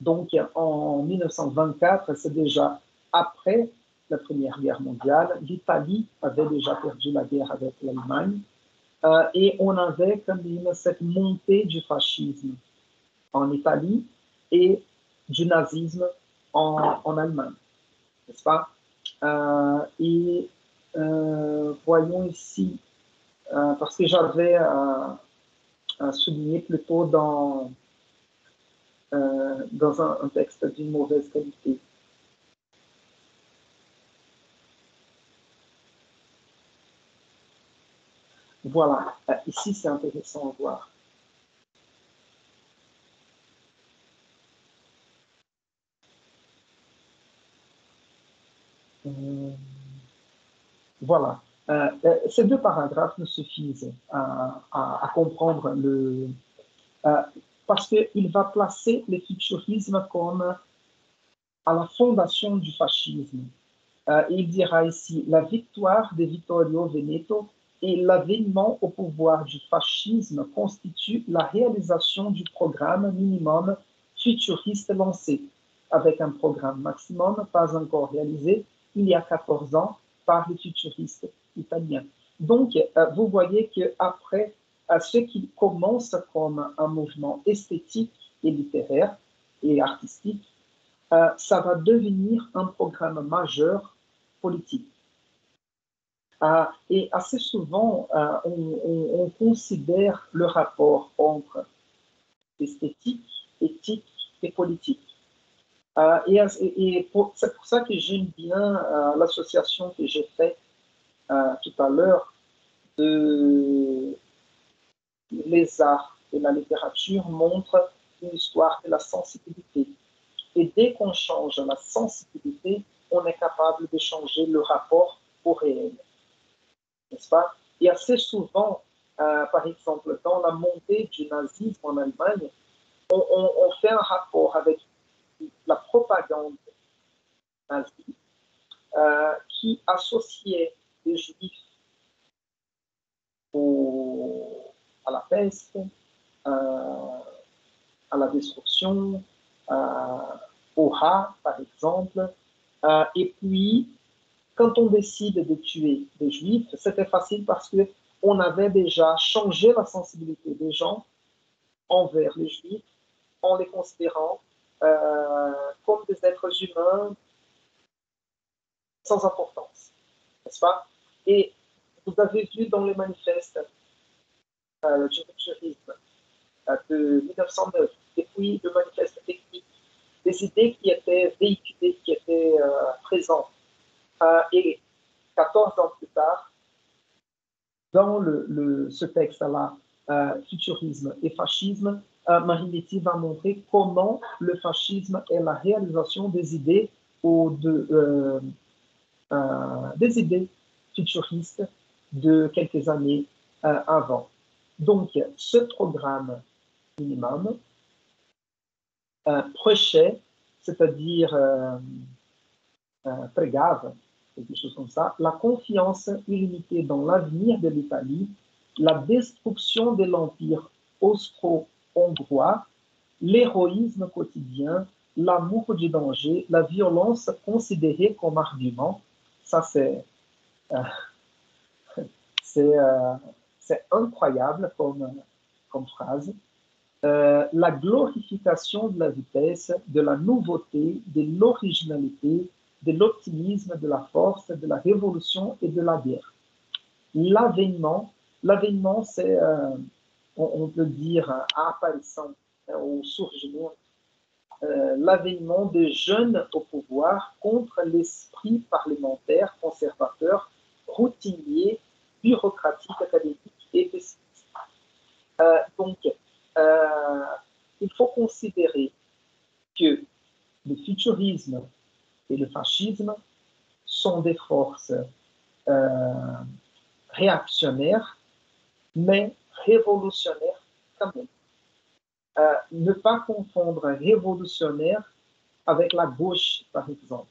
Donc, en 1924, c'est déjà après la Première Guerre mondiale. L'Italie avait déjà perdu la guerre avec l'Allemagne. Et on avait quand même cette montée du fascisme en Italie et du nazisme en Allemagne, n'est-ce pas? Voyons ici, parce que j'avais souligné plutôt dans un texte d'une mauvaise qualité. Voilà, ici c'est intéressant à voir. Voilà. Ces deux paragraphes nous suffisent à comprendre parce qu'il va placer le futurisme comme à la fondation du fascisme. Il dira ici la victoire de Vittorio Veneto et l'avènement au pouvoir du fascisme constitue la réalisation du programme minimum futuriste lancé, avec un programme maximum pas encore réalisé il y a 14 ans par les futuristes italiens. Donc, vous voyez qu'après ce qui commence comme un mouvement esthétique et littéraire et artistique, ça va devenir un programme majeur politique. Et assez souvent, on considère le rapport entre esthétique, éthique et politique. C'est pour ça que j'aime bien l'association que j'ai faite tout à l'heure de les arts et la littérature montrent une histoire de la sensibilité. Et dès qu'on change la sensibilité, on est capable de changer le rapport au réel. N'est-ce pas? Et assez souvent, par exemple, dans la montée du nazisme en Allemagne, on fait un rapport avec la propagande nazie qui associait les juifs à la peste, à la destruction, au rat, par exemple. Et puis, quand on décide de tuer des juifs, c'était facile parce qu'on avait déjà changé la sensibilité des gens envers les juifs en les considérant comme des êtres humains sans importance, n'est-ce pas? Et vous avez vu dans les manifestes du futurisme de 1909, et puis le manifeste technique, des idées qui étaient véhiculées, qui étaient présentes. Et 14 ans plus tard, dans ce texte-là, futurisme et fascisme, Marinetti va montrer comment le fascisme est la réalisation des idées ou des idées futuristes de quelques années avant. Donc, ce programme minimum prêchait, c'est-à-dire pregava, quelque chose comme ça, la confiance illimitée dans l'avenir de l'Italie, la destruction de l'Empire austro-hongrois, l'héroïsme quotidien, l'amour du danger, la violence considérée comme argument. Ça, c'est incroyable comme phrase. La glorification de la vitesse, de la nouveauté, de l'originalité, de l'optimisme, de la force, de la révolution et de la guerre. L'avènement, c'est, on peut dire, apparition ou surgissement, l'avènement de jeunes au pouvoir contre l'esprit parlementaire, conservateur, routinier, bureaucratique, académique et pessimiste. Donc, il faut considérer que le futurisme et le fascisme sont des forces réactionnaires, mais révolutionnaires quand même. Ne pas confondre révolutionnaire avec la gauche, par exemple,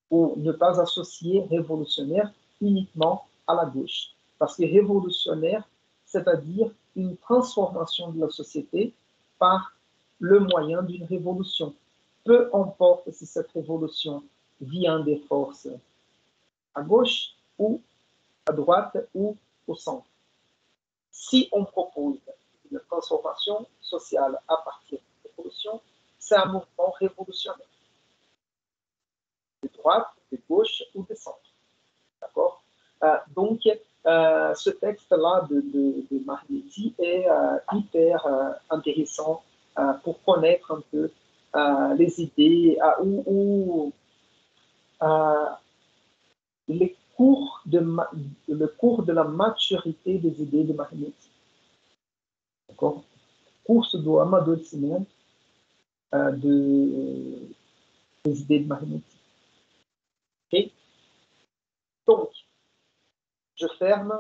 ou ne pas associer révolutionnaire uniquement à la gauche. Parce que révolutionnaire, c'est-à-dire une transformation de la société par le moyen d'une révolution. Peu importe si cette révolution vient des forces à gauche ou à droite ou au centre. Si on propose une transformation sociale à partir de révolution, c'est un mouvement révolutionnaire. De droite, de gauche ou de centre. D'accord? Donc, ce texte-là de Marinetti est hyper intéressant pour connaître un peu les idées ou le cours de la maturité des idées de Marinetti. D'accord? Curso do amadurecimento des idées de Marinetti. Ok? Donc, je ferme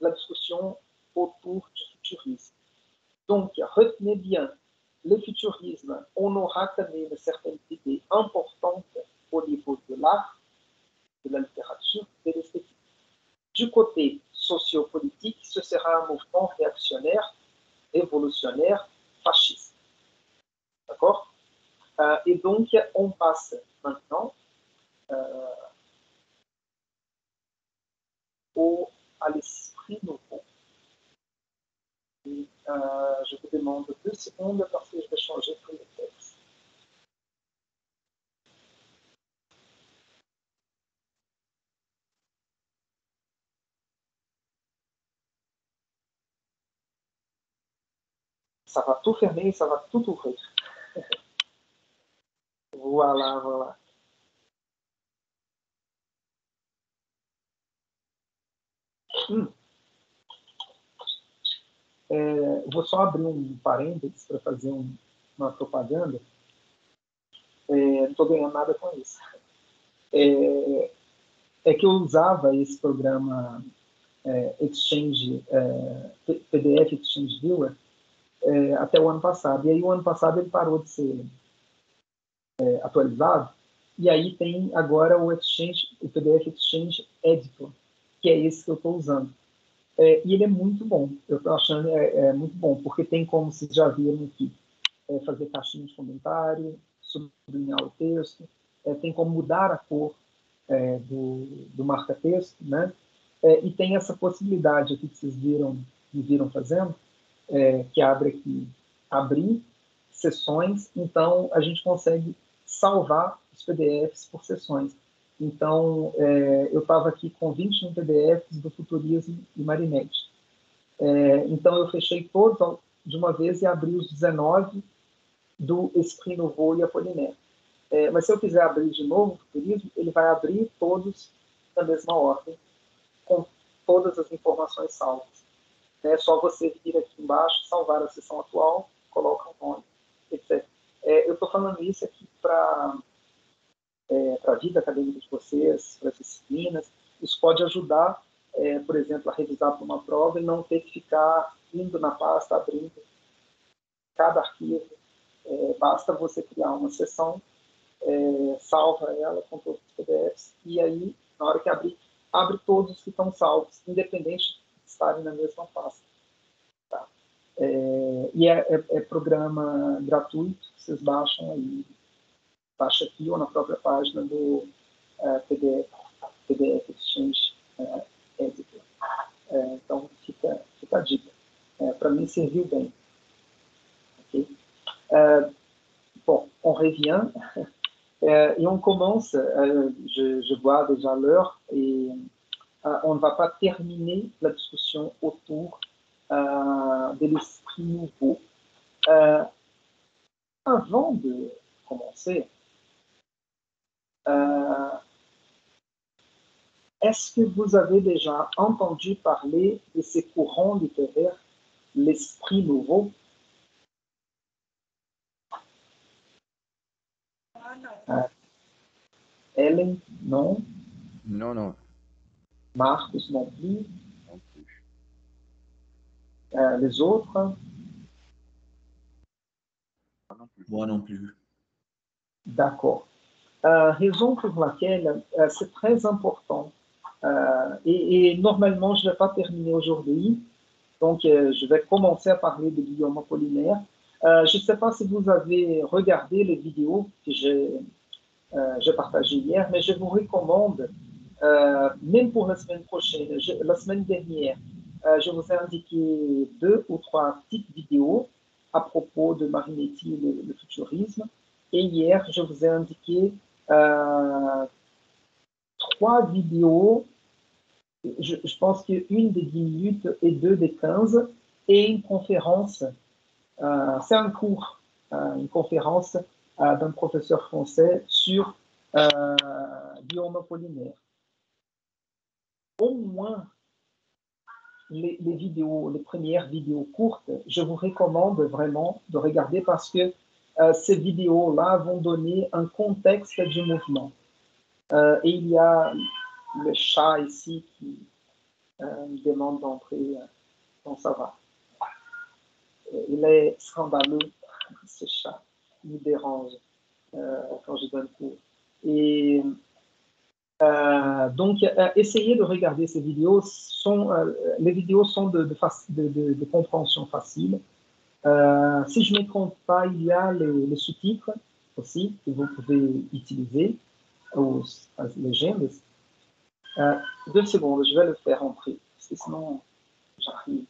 la discussion autour du futurisme. Donc, retenez bien, le futurisme, on aura quand même certaines idées importantes au niveau de l'art, de la littérature, de l'esthétique. Du côté sociopolitique, ce sera un mouvement réactionnaire, révolutionnaire, fasciste. D'accord? Et donc, on passe maintenant à l'esprit nouveau. Et, je vous demande 2 secondes parce que je vais changer tout le texte. Ça va tout fermer et ça va tout ouvrir. Voilà, voilà. Vou só abrir um parênteses para fazer uma propaganda. Não estou ganhando nada com isso. É que eu usava esse programa Exchange, PDF Exchange Viewer, até o ano passado. E aí, o ano passado, ele parou de ser atualizado. E aí tem agora o PDF Exchange Editor, que é esse que eu estou usando. E ele é muito bom. Eu estou achando muito bom, porque tem como, vocês já viram aqui, fazer caixinha de comentário, sublinhar o texto, tem como mudar a cor do marca-texto, né? E tem essa possibilidade aqui que vocês me viram fazendo, que abre aqui, abrir sessões, então a gente consegue salvar os PDFs por sessões. Então, eu estava aqui com 21 PDFs do Futurismo e Marinetti. Então, eu fechei todos de uma vez e abri os 19 do Esprit Nouveau e Apollinaire. Mas se eu quiser abrir de novo o Futurismo, ele vai abrir todos na mesma ordem, com todas as informações salvas. É só você vir aqui embaixo, salvar a sessão atual, coloca o nome, etc. Eu estou falando isso aqui para para a vida acadêmica de vocês, para as disciplinas. Isso pode ajudar, por exemplo, a revisar para uma prova e não ter que ficar indo na pasta, abrindo cada arquivo. Basta você criar uma sessão, salva ela com todos os PDFs, e aí, na hora que abrir, abre todos os que estão salvos, independente de estarem na mesma pasta. Tá? E é programa gratuito, vocês baixam aí, baixa aqui ou na própria página do PDF Exchange Editor. Então, fica a dica. Para mim, serviu bem. Okay? Bon, on revient. Et on commence, je vois déjà l'heure, et on ne va pas terminer la discussion autour de l'esprit nouveau. Avant de commencer, est-ce que vous avez déjà entendu parler de ces courants littéraires, l'esprit nouveau? Hélène, non. Non, non. Marcus, non plus. Non plus. Les autres? Moi non plus. D'accord. Raison pour laquelle c'est très important. Et normalement, je ne vais pas terminer aujourd'hui. Donc, je vais commencer à parler de Guillaume Apollinaire. Je ne sais pas si vous avez regardé les vidéos que j'ai partagées hier, mais je vous recommande, même pour la semaine prochaine, la semaine dernière, je vous ai indiqué 2 ou 3 petites vidéos à propos de Marinetti et le futurisme. Et hier, je vous ai indiqué 3 vidéos, je pense qu'une de 10 minutes et 2 de 15, et une conférence, c'est un cours, une conférence d'un professeur français sur Guillaume Apollinaire. Au moins, les vidéos, les premières vidéos courtes, je vous recommande vraiment de regarder parce que ces vidéos-là vont donner un contexte du mouvement. Et il y a le chat ici qui me demande d'entrer dans sa va. Il est scandaleux, ce chat. Il me dérange quand je donne cours. Et donc, essayez de regarder ces vidéos. Les vidéos sont de compréhension facile. Si je ne me trompe pas, il y a les sous-titres aussi que vous pouvez utiliser aux légendes. 2 secondes, je vais le faire entrer, parce que sinon, j'arrive.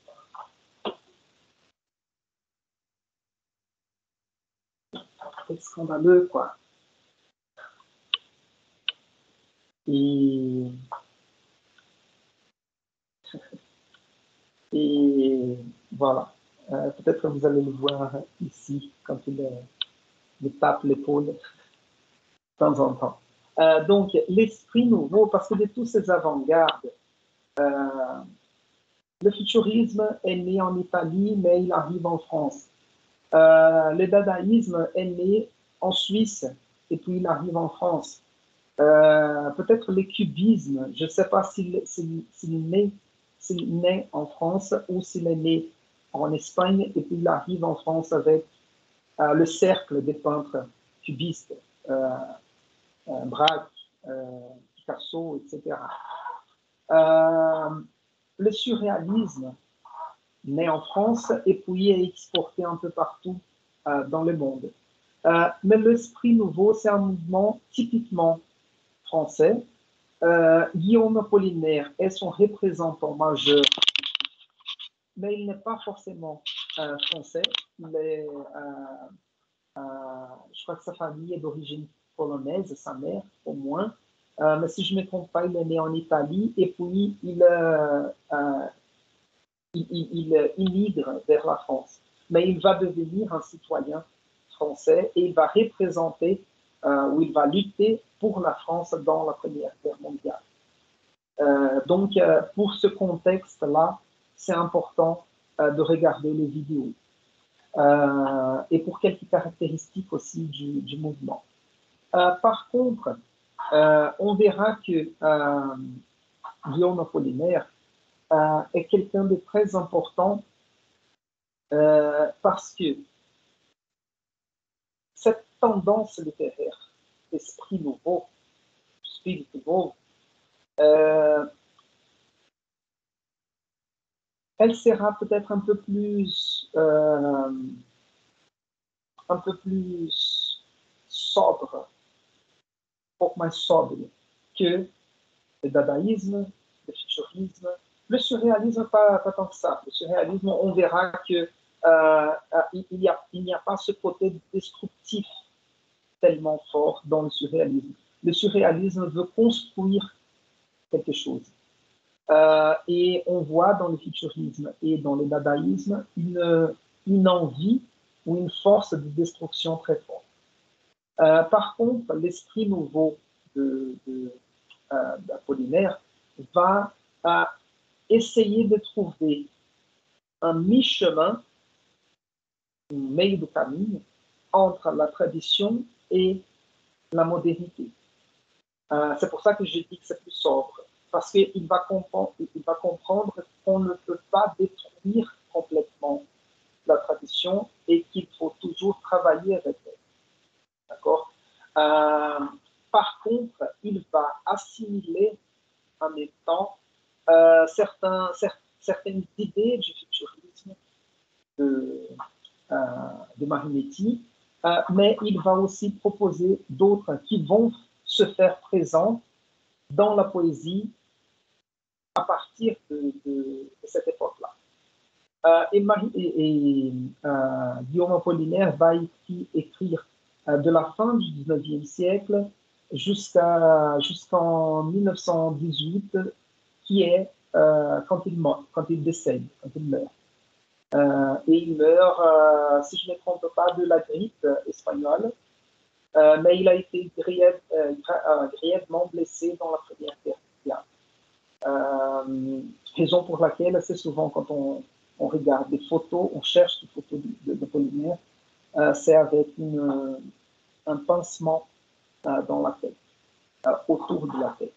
C'est scandaleux, quoi. Et voilà. Peut-être que vous allez le voir ici, quand il me tape l'épaule de temps en temps. Donc, l'esprit nouveau, parce que de tous ces avant-gardes, le futurisme est né en Italie, mais il arrive en France. Le dadaïsme est né en Suisse, et puis il arrive en France. Peut-être le cubisme, je ne sais pas s'il est né en France ou s'il est né en Espagne, et puis il arrive en France avec le cercle des peintres cubistes, Braque, Picasso, etc. Le surréalisme né en France et puis est exporté un peu partout dans le monde. Mais l'esprit nouveau, c'est un mouvement typiquement français. Guillaume Apollinaire est son représentant majeur, mais il n'est pas forcément français. Il est, je crois que sa famille est d'origine polonaise, sa mère au moins. Mais si je ne me trompe pas, il est né en Italie et puis il migre vers la France. Mais il va devenir un citoyen français et il va représenter ou il va lutter pour la France dans la Première Guerre mondiale. Donc, pour ce contexte-là, c'est important de regarder les vidéos. Et pour quelques caractéristiques aussi du mouvement. Par contre, on verra que Guillaume Apollinaire est quelqu'un de très important parce que cette tendance littéraire, l'esprit nouveau, spirit nouveau, elle sera peut-être un peu plus sobre, beaucoup moins sobre que le dadaïsme, le futurisme, le surréalisme, pas tant que ça. Le surréalisme, on verra que il n'y a pas ce côté destructif tellement fort dans le surréalisme. Le surréalisme veut construire quelque chose. Et on voit dans le futurisme et dans le dadaïsme une envie ou une force de destruction très forte. Par contre, l'esprit nouveau d'Apollinaire va essayer de trouver un mi-chemin, un meio do caminho, entre la tradition et la modernité. C'est pour ça que je dis que c'est plus sobre, parce qu'il va comprendre qu'on ne peut pas détruire complètement la tradition et qu'il faut toujours travailler avec elle. D'accord? Par contre, il va assimiler en même temps certaines idées du futurisme de Marinetti, mais il va aussi proposer d'autres qui vont se faire présents dans la poésie à partir de cette époque-là. Guillaume Apollinaire va écrire de la fin du 19e siècle jusqu'en 1918, qui est quand il décède, quand il meurt. Et il meurt, si je ne me trompe pas, de la grippe espagnole, mais il a été grièvement blessé dans la Première Guerre mondiale. Raison pour laquelle, assez souvent, quand on regarde des photos, on cherche des photos d'Apollinaire, c'est avec un pincement dans la tête, autour de la tête.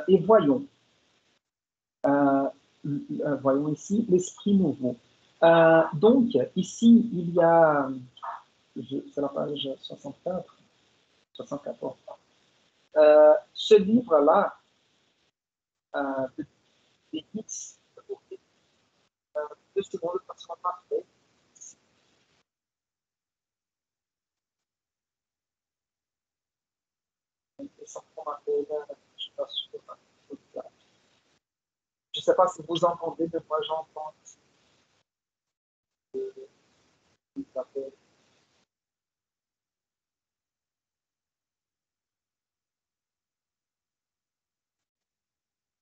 Et voyons ici l'esprit nouveau. Donc, ici, il y a, c'est la page 74. Ce livre-là, de X, de secondes de façon parfaite. Je ne sais pas si vous entendez, mais moi j'entends.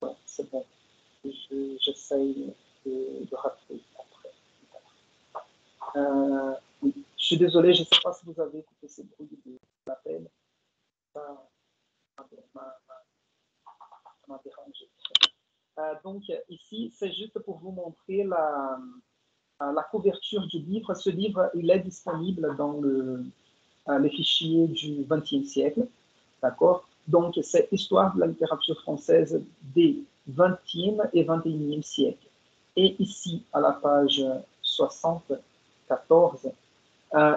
Ouais, c'est bon. J'essaye de rappeler après. Oui. Je suis désolé, je ne sais pas si vous avez écouté ces bruits de l'appel. Ça m'a dérangé. Donc ici, c'est juste pour vous montrer la couverture du livre. Ce livre, il est disponible dans les fichiers du XXe siècle. D'accord? Donc, c'est Histoire de la littérature française des XXe et XXIe siècles. Et ici, à la page 74,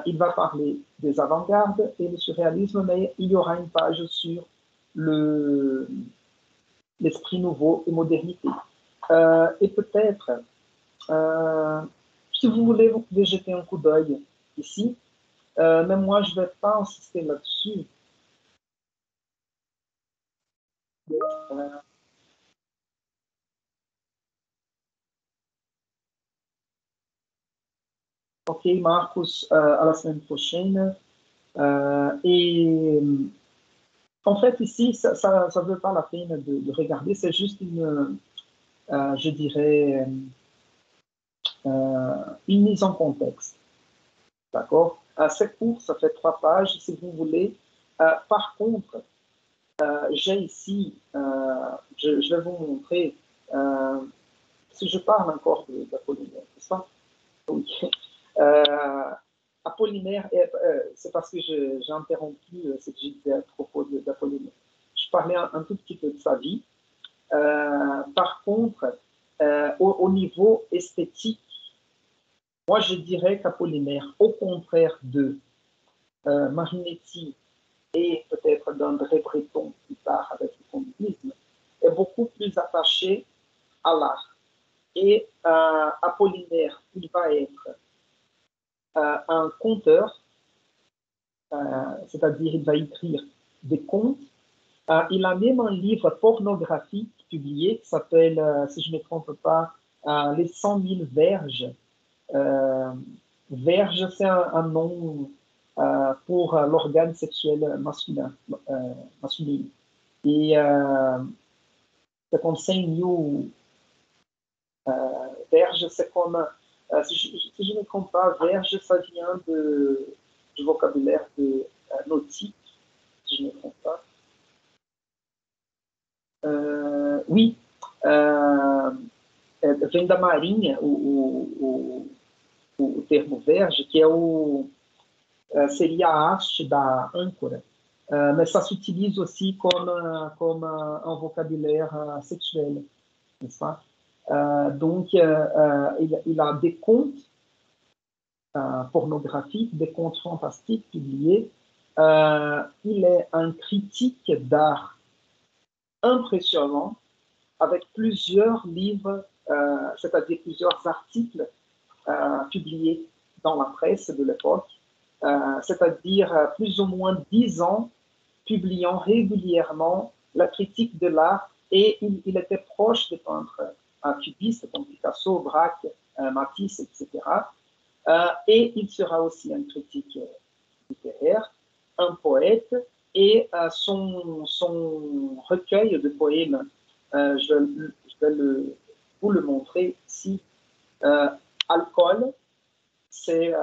il va parler des avant-gardes et du surréalisme, mais il y aura une page sur l'esprit nouveau et modernité. Et peut-être, si vous voulez, vous pouvez jeter un coup d'œil ici. Même moi, je ne vais pas insister là-dessus. Ok, Marcos, à la semaine prochaine. Et en fait, ici, ça ne veut pas la peine de regarder, c'est juste je dirais, une mise en contexte. D'accord? C'est court, ça fait 3 pages, si vous voulez. Par contre, j'ai ici, je vais vous montrer, si je parle encore d'Apollinaire, c'est ça? Oui. Apollinaire, c'est parce que j'ai interrompu ce que j'ai dit à propos d'Apollinaire. parler un tout petit peu de sa vie. Par contre, au niveau esthétique, moi je dirais qu'Apollinaire, au contraire de Marinetti et peut-être d'André Breton plus tard avec le communisme, est beaucoup plus attaché à l'art. Et Apollinaire, il va être un conteur, c'est-à-dire il va écrire des contes. Il a même un livre pornographique publié qui s'appelle, si je ne me trompe pas, Les 100 000 verges. Verge, c'est un nom pour l'organe sexuel masculin. Et c'est comme 5 000 verges, c'est comme, si je ne me trompe pas, verge, ça vient du vocabulaire de nautique, si je ne me trompe pas. Oui, vem da marinha o termo verge, que seria a haste da âncora, mais ça s'utilise aussi comme un vocabulaire sexuel, n'est-ce pas? Donc, il a des contes pornographiques, des contes fantastiques publiés. Il est un critique d'art impressionnant, avec plusieurs livres, c'est-à-dire plusieurs articles publiés dans la presse de l'époque, c'est-à-dire plus ou moins 10 ans publiant régulièrement la critique de l'art, et il était proche des peintres cubistes comme Picasso, Braque, Matisse, etc. Et il sera aussi un critique littéraire, un poète, et son recueil de poèmes, je vais vous le montrer ici. Alcool, c'est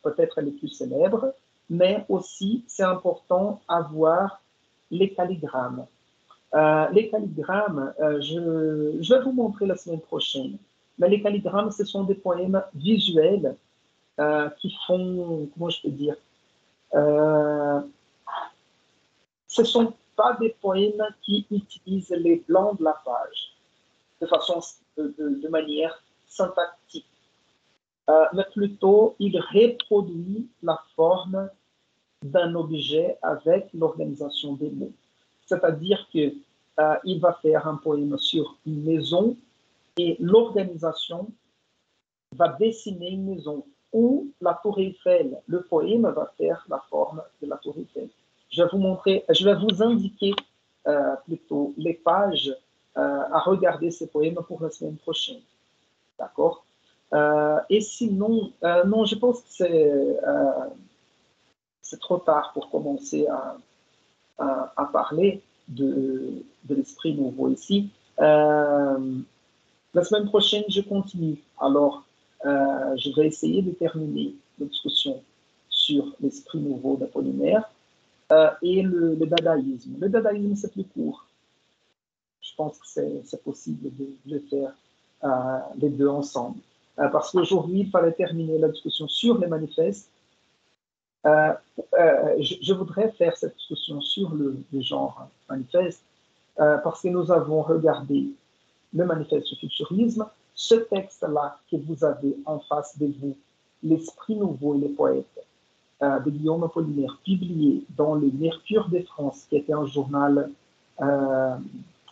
peut-être les plus célèbres, mais aussi c'est important à voir les calligrammes. Les calligrammes, je vais vous montrer la semaine prochaine, mais les calligrammes, ce sont des poèmes visuels qui font, comment je peux dire, ce ne sont pas des poèmes qui utilisent les blancs de la page de manière syntactique, mais plutôt il reproduit la forme d'un objet avec l'organisation des mots. C'est-à-dire qu'il va faire un poème sur une maison et l'organisation va dessiner une maison, ou la tour Eiffel. Le poème va faire la forme de la tour Eiffel. Je vais vous indiquer plutôt les pages à regarder ces poèmes pour la semaine prochaine. D'accord? Et sinon, non, je pense que c'est trop tard pour commencer à parler de l'esprit nouveau ici. La semaine prochaine, je continue. Alors, je vais essayer de terminer la discussion sur l'esprit nouveau d'Apollinaire et le dadaïsme. Le dadaïsme, c'est plus court. Je pense que c'est possible de faire les deux ensemble. Parce qu'aujourd'hui, il fallait terminer la discussion sur les manifestes. Je voudrais faire cette discussion sur le genre manifeste parce que nous avons regardé le manifeste du futurisme, ce texte-là que vous avez en face de vous, l'Esprit nouveau et les poètes de Guillaume Apollinaire, publié dans le Mercure de France, qui était un journal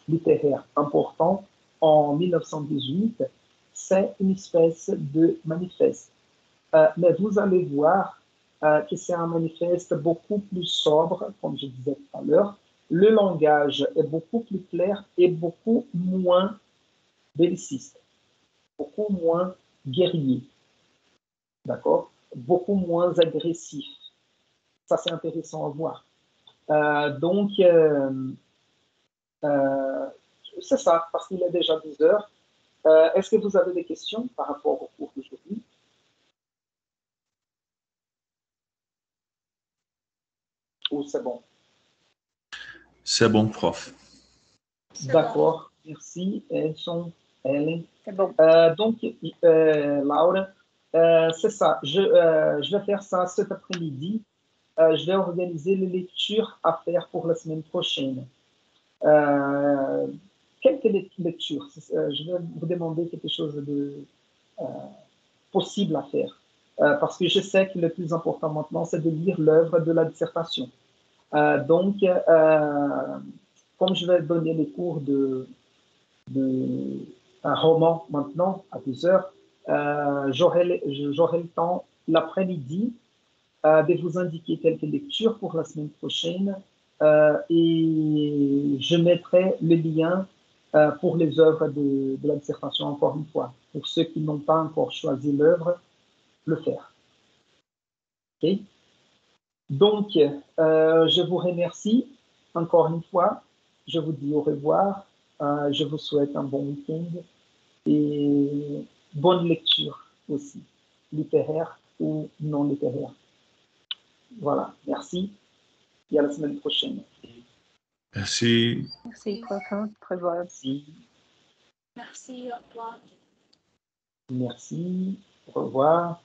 littéraire important en 1918, c'est une espèce de manifeste. Mais vous allez voir que c'est un manifeste beaucoup plus sobre, comme je disais tout à l'heure. Le langage est beaucoup plus clair et beaucoup moins belliciste, beaucoup moins guerrier, d'accord? Beaucoup moins agressif. Ça, c'est intéressant à voir. Donc, c'est ça, parce qu'il est déjà 10 heures. Est-ce que vous avez des questions par rapport au cours d'aujourd'hui? Ou c'est bon? C'est bon, prof. D'accord, merci, Edson, Ellen. C'est bon. Donc, Laura, c'est ça. Je vais faire ça cet après-midi. Je vais organiser les lectures à faire pour la semaine prochaine. Quelques lectures. Je vais vous demander quelque chose de possible à faire. Parce que je sais que le plus important maintenant, c'est de lire l'œuvre de la dissertation. Donc, comme je vais donner les cours un roman maintenant à 12 heures, j'aurai le temps l'après-midi de vous indiquer quelques lectures pour la semaine prochaine et je mettrai le lien pour les œuvres de la dissertation encore une fois. Pour ceux qui n'ont pas encore choisi l'œuvre, le faire. OK? Donc, je vous remercie encore une fois. Je vous dis au revoir. Je vous souhaite un bon week-end et bonne lecture aussi, littéraire ou non littéraire. Voilà, merci et à la semaine prochaine. Merci. Merci, Quentin. Au revoir. Merci. Merci, au revoir. Merci. Au revoir.